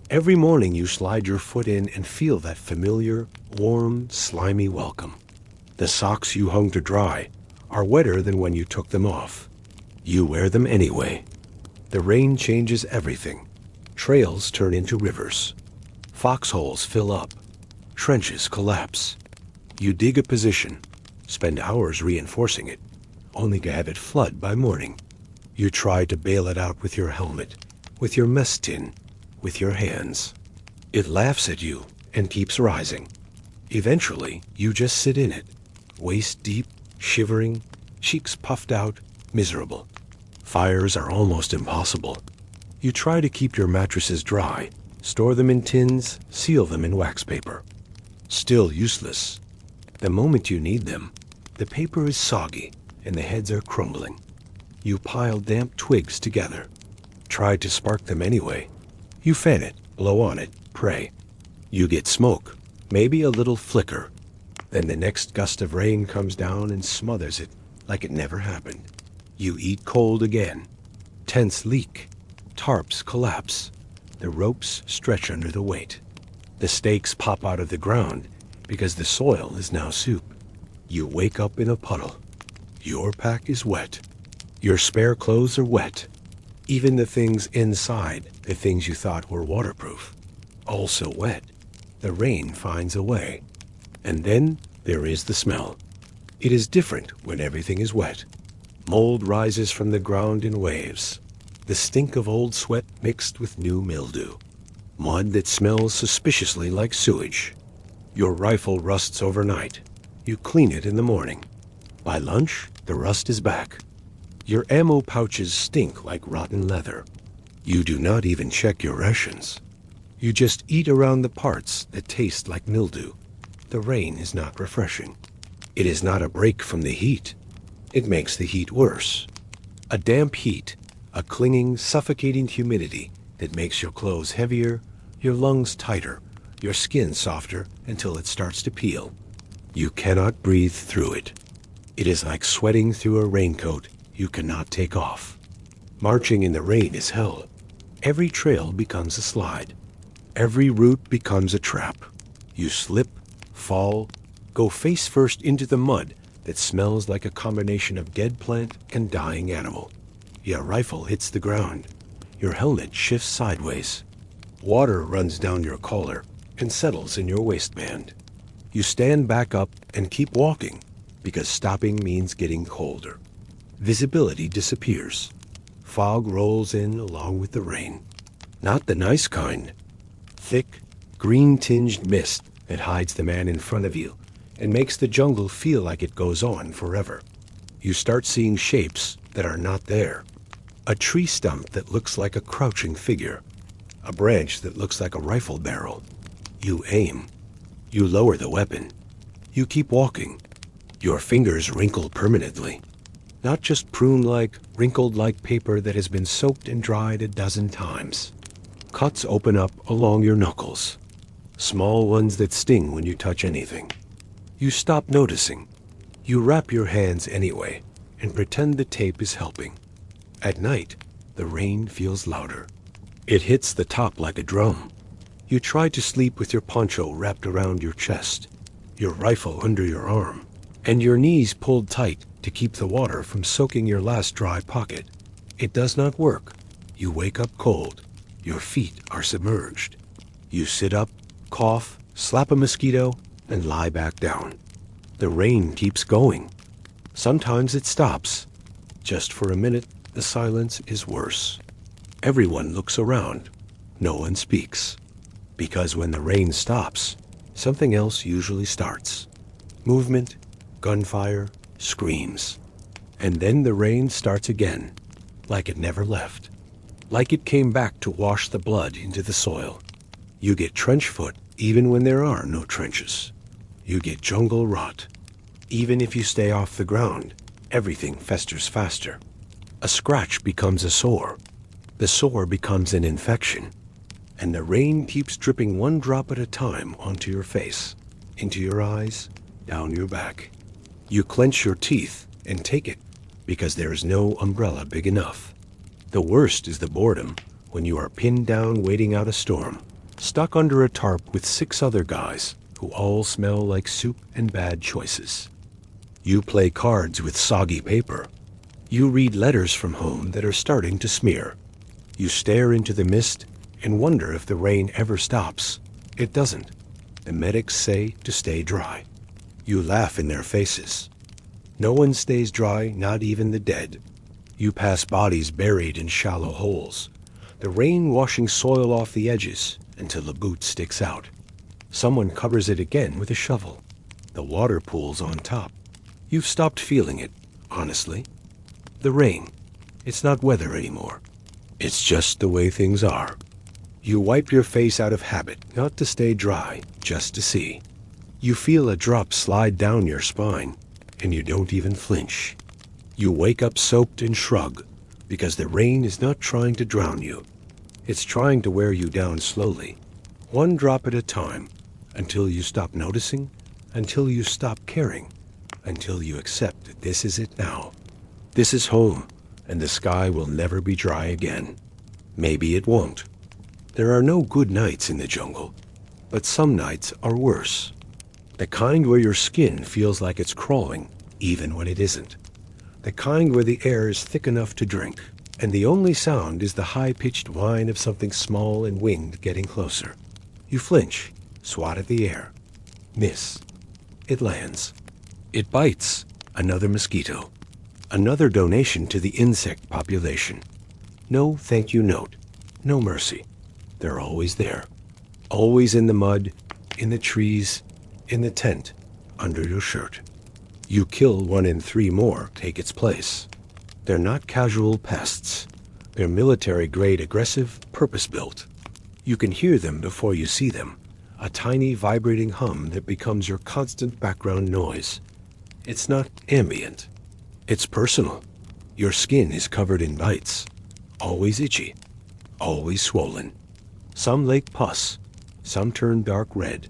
Every morning you slide your foot in and feel that familiar, warm, slimy welcome. The socks you hung to dry are wetter than when you took them off. You wear them anyway. The rain changes everything. Trails turn into rivers. Foxholes fill up. Trenches collapse. You dig a position, spend hours reinforcing it, only to have it flood by morning. You try to bail it out with your helmet, with your mess tin, with your hands. It laughs at you and keeps rising. Eventually, you just sit in it, waist deep, shivering, cheeks puffed out, miserable. Fires are almost impossible. You try to keep your mattresses dry, store them in tins, seal them in wax paper. Still useless. The moment you need them, the paper is soggy and the heads are crumbling. You pile damp twigs together. Try to spark them anyway. You fan it, blow on it, pray. You get smoke, maybe a little flicker. Then the next gust of rain comes down and smothers it like it never happened. You eat cold again. Tents leak. Tarps collapse. The ropes stretch under the weight. The stakes pop out of the ground because the soil is now soup. You wake up in a puddle. Your pack is wet. Your spare clothes are wet. Even the things inside, the things you thought were waterproof, also wet. The rain finds a way. And then there is the smell. It is different when everything is wet. Mold rises from the ground in waves. The stink of old sweat mixed with new mildew. Mud that smells suspiciously like sewage. Your rifle rusts overnight. You clean it in the morning. By lunch, the rust is back. Your ammo pouches stink like rotten leather. You do not even check your rations. You just eat around the parts that taste like mildew. The rain is not refreshing. It is not a break from the heat. It makes the heat worse. A damp heat, a clinging, suffocating humidity that makes your clothes heavier, your lungs tighter, your skin softer until it starts to peel. You cannot breathe through it. It is like sweating through a raincoat you cannot take off. Marching in the rain is hell. Every trail becomes a slide. Every route becomes a trap. You slip, fall, go face first into the mud that smells like a combination of dead plant and dying animal. Your rifle hits the ground. Your helmet shifts sideways. Water runs down your collar and settles in your waistband. You stand back up and keep walking because stopping means getting colder. Visibility disappears. Fog rolls in along with the rain. Not the nice kind. Thick, green-tinged mist that hides the man in front of you and makes the jungle feel like it goes on forever. You start seeing shapes that are not there. A tree stump that looks like a crouching figure. A branch that looks like a rifle barrel. You aim. You lower the weapon. You keep walking. Your fingers wrinkle permanently. Not just prune-like, wrinkled like paper that has been soaked and dried a dozen times. Cuts open up along your knuckles. Small ones that sting when you touch anything. You stop noticing. You wrap your hands anyway and pretend the tape is helping. At night, the rain feels louder. It hits the top like a drum. You try to sleep with your poncho wrapped around your chest, your rifle under your arm, and your knees pulled tight to keep the water from soaking your last dry pocket. It does not work. You wake up cold. Your feet are submerged. You sit up, cough, slap a mosquito, and lie back down. The rain keeps going. Sometimes it stops. Just for a minute, the silence is worse. Everyone looks around. No one speaks. Because when the rain stops, something else usually starts. Movement, gunfire, screams. And then the rain starts again, like it never left. Like it came back to wash the blood into the soil. You get trench foot even when there are no trenches. You get jungle rot. Even if you stay off the ground, everything festers faster. A scratch becomes a sore. The sore becomes an infection. And the rain keeps dripping one drop at a time onto your face, into your eyes, down your back. You clench your teeth and take it because there is no umbrella big enough. The worst is the boredom when you are pinned down waiting out a storm, stuck under a tarp with 6 other guys who all smell like soup and bad choices. You play cards with soggy paper. You read letters from home that are starting to smear. You stare into the mist and wonder if the rain ever stops. It doesn't. The medics say to stay dry. You laugh in their faces. No one stays dry, not even the dead. You pass bodies buried in shallow holes, the rain washing soil off the edges until the boot sticks out. Someone covers it again with a shovel. The water pools on top. You've stopped feeling it, honestly. The rain, it's not weather anymore. It's just the way things are. You wipe your face out of habit, not to stay dry, just to see. You feel a drop slide down your spine, and you don't even flinch. You wake up soaked and shrug, because the rain is not trying to drown you. It's trying to wear you down slowly, one drop at a time, until you stop noticing, until you stop caring, until you accept that this is it now. This is home, and the sky will never be dry again. Maybe it won't. There are no good nights in the jungle, but some nights are worse. The kind where your skin feels like it's crawling, even when it isn't. The kind where the air is thick enough to drink, and the only sound is the high-pitched whine of something small and winged getting closer. You flinch, swat at the air. Miss. It lands. It bites. Another mosquito. Another donation to the insect population. No thank you note. No mercy. They're always there. Always in the mud, in the trees, in the tent, under your shirt. You kill 1 in 3 more, take its place. They're not casual pests. They're military-grade aggressive, purpose-built. You can hear them before you see them, a tiny vibrating hum that becomes your constant background noise. It's not ambient. It's personal. Your skin is covered in bites, always itchy, always swollen. Some lake pus, some turn dark red.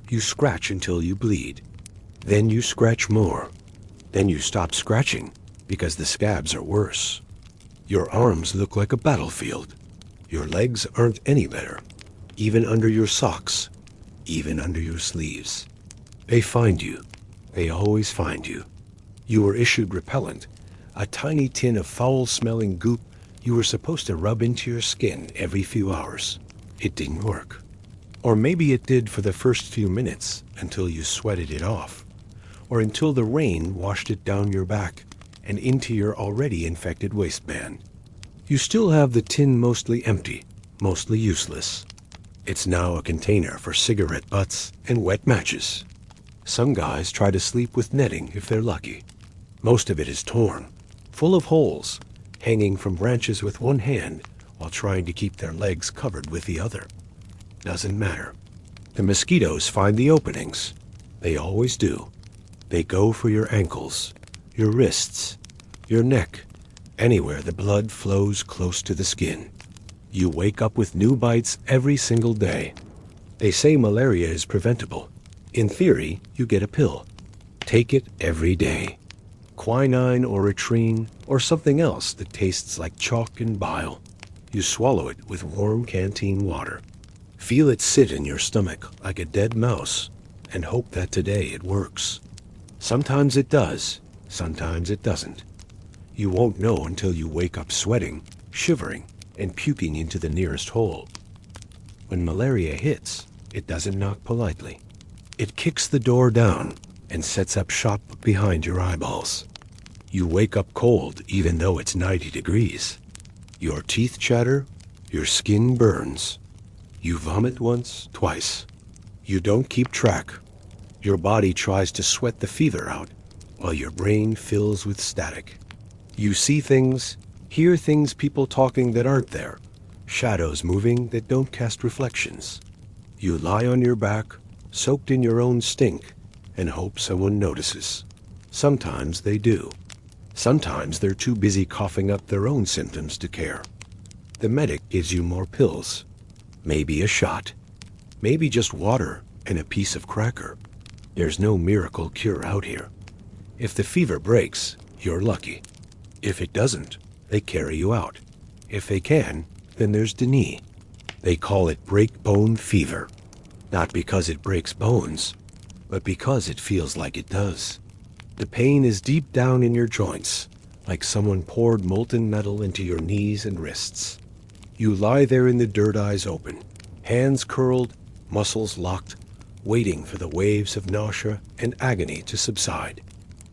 You scratch until you bleed. Then you scratch more. Then you stop scratching because the scabs are worse. Your arms look like a battlefield. Your legs aren't any better, even under your socks, even under your sleeves. They find you. They always find you. You were issued repellent, a tiny tin of foul-smelling goop you were supposed to rub into your skin every few hours. It didn't work. Or maybe it did for the first few minutes until you sweated it off, or until the rain washed it down your back and into your already infected waistband. You still have the tin mostly empty, mostly useless. It's now a container for cigarette butts and wet matches. Some guys try to sleep with netting if they're lucky. Most of it is torn, full of holes, hanging from branches with one hand while trying to keep their legs covered with the other. Doesn't matter. The mosquitoes find the openings. They always do. They go for your ankles, your wrists, your neck, anywhere the blood flows close to the skin. You wake up with new bites every single day. They say malaria is preventable. In theory, you get a pill. Take it every day. Quinine or Ritrine or something else that tastes like chalk and bile. You swallow it with warm canteen water. Feel it sit in your stomach like a dead mouse and hope that today it works. Sometimes it does, sometimes it doesn't. You won't know until you wake up sweating, shivering, and puking into the nearest hole. When malaria hits, it doesn't knock politely. It kicks the door down and sets up shop behind your eyeballs. You wake up cold even though it's 90 degrees. Your teeth chatter, your skin burns. You vomit once, twice. You don't keep track. Your body tries to sweat the fever out while your brain fills with static. You see things, hear things people talking that aren't there, shadows moving that don't cast reflections. You lie on your back, soaked in your own stink, and hope someone notices. Sometimes they do. Sometimes they're too busy coughing up their own symptoms to care. The medic gives you more pills. Maybe a shot. Maybe just water and a piece of cracker. There's no miracle cure out here. If the fever breaks, you're lucky. If it doesn't, they carry you out. If they can, then there's the knee. They call it break bone fever. Not because it breaks bones, but because it feels like it does. The pain is deep down in your joints, like someone poured molten metal into your knees and wrists. You lie there in the dirt, eyes open, hands curled, muscles locked, waiting for the waves of nausea and agony to subside.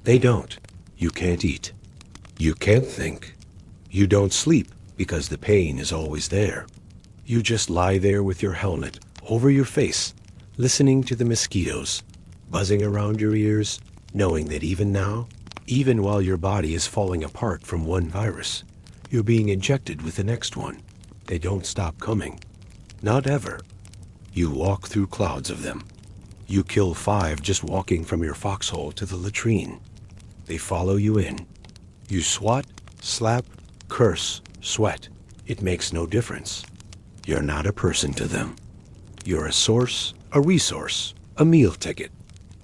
They don't. You can't eat. You can't think. You don't sleep because the pain is always there. You just lie there with your helmet over your face, listening to the mosquitoes buzzing around your ears, knowing that even now, even while your body is falling apart from one virus, you're being injected with the next one. They don't stop coming. Not ever. You walk through clouds of them. You kill 5 just walking from your foxhole to the latrine. They follow you in. You swat, slap, curse, sweat. It makes no difference. You're not a person to them. You're a source, a resource, a meal ticket.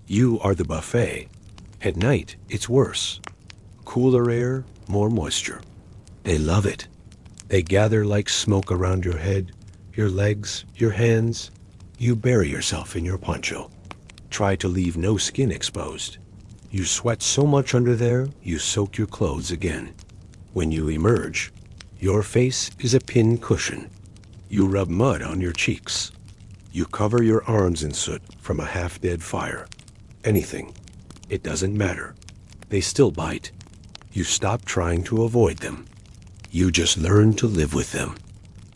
You are the buffet. At night, it's worse. Cooler air, more moisture. They love it. They gather like smoke around your head, your legs, your hands. You bury yourself in your poncho. Try to leave no skin exposed. You sweat so much under there, you soak your clothes again. When you emerge, your face is a pin cushion. You rub mud on your cheeks. You cover your arms in soot from a half-dead fire. Anything. It doesn't matter. They still bite. You stop trying to avoid them. You just learn to live with them.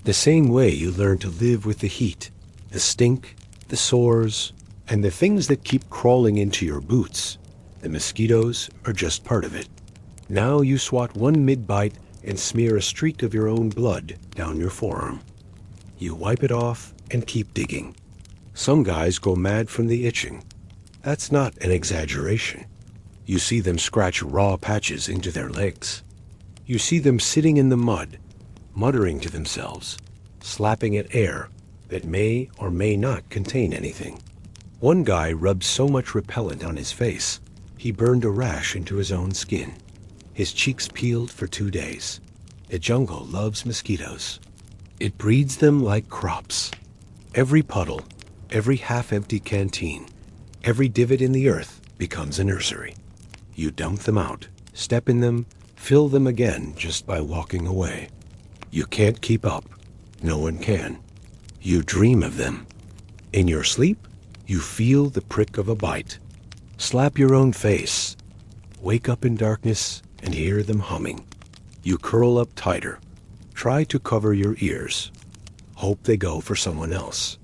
The same way you learn to live with the heat, the stink, the sores, and the things that keep crawling into your boots. The mosquitoes are just part of it. Now you swat one mid-bite and smear a streak of your own blood down your forearm. You wipe it off and keep digging. Some guys go mad from the itching. That's not an exaggeration. You see them scratch raw patches into their legs. You see them sitting in the mud, muttering to themselves, slapping at air that may or may not contain anything. One guy rubbed so much repellent on his face, he burned a rash into his own skin. His cheeks peeled for 2 days. The jungle loves mosquitoes. It breeds them like crops. Every puddle, every half-empty canteen, every divot in the earth becomes a nursery. You dump them out, step in them, fill them again just by walking away. You can't keep up. No one can. You dream of them. In your sleep, you feel the prick of a bite. Slap your own face. Wake up in darkness and hear them humming. You curl up tighter. Try to cover your ears. Hope they go for someone else.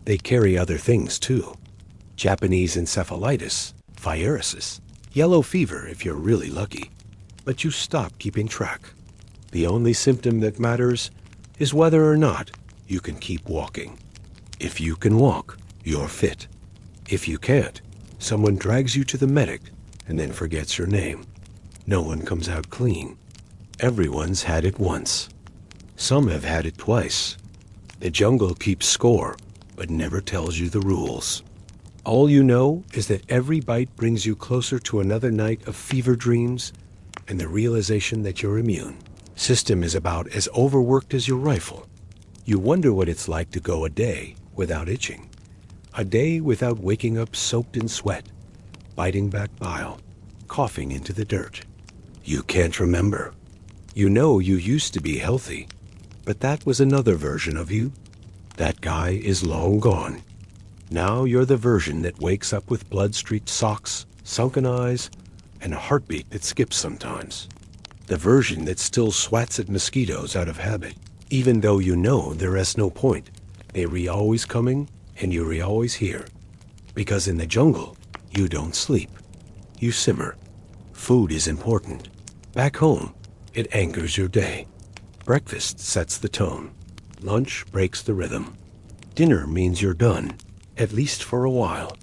They carry other things too. Japanese encephalitis, viruses, yellow fever if you're really lucky. But you stop keeping track. The only symptom that matters is whether or not you can keep walking. If you can walk, you're fit. If you can't, someone drags you to the medic and then forgets your name. No one comes out clean. Everyone's had it once. Some have had it twice. The jungle keeps score, but never tells you the rules. All you know is that every bite brings you closer to another night of fever dreams and the realization that your immune system is about as overworked as your rifle. You wonder what it's like to go a day without itching. A day without waking up soaked in sweat, biting back bile, coughing into the dirt. You can't remember. You know you used to be healthy, but that was another version of you. That guy is long gone. Now you're the version that wakes up with blood-streaked socks, sunken eyes, and a heartbeat that skips sometimes. The version that still swats at mosquitoes out of habit, even though you know there is no point. They always coming, and you're always here. Because in the jungle, you don't sleep. You simmer. Food is important. Back home, it anchors your day. Breakfast sets the tone. Lunch breaks the rhythm. Dinner means you're done, at least for a while.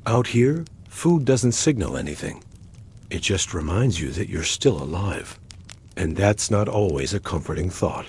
Out here, food doesn't signal anything. It just reminds you that you're still alive. And that's not always a comforting thought.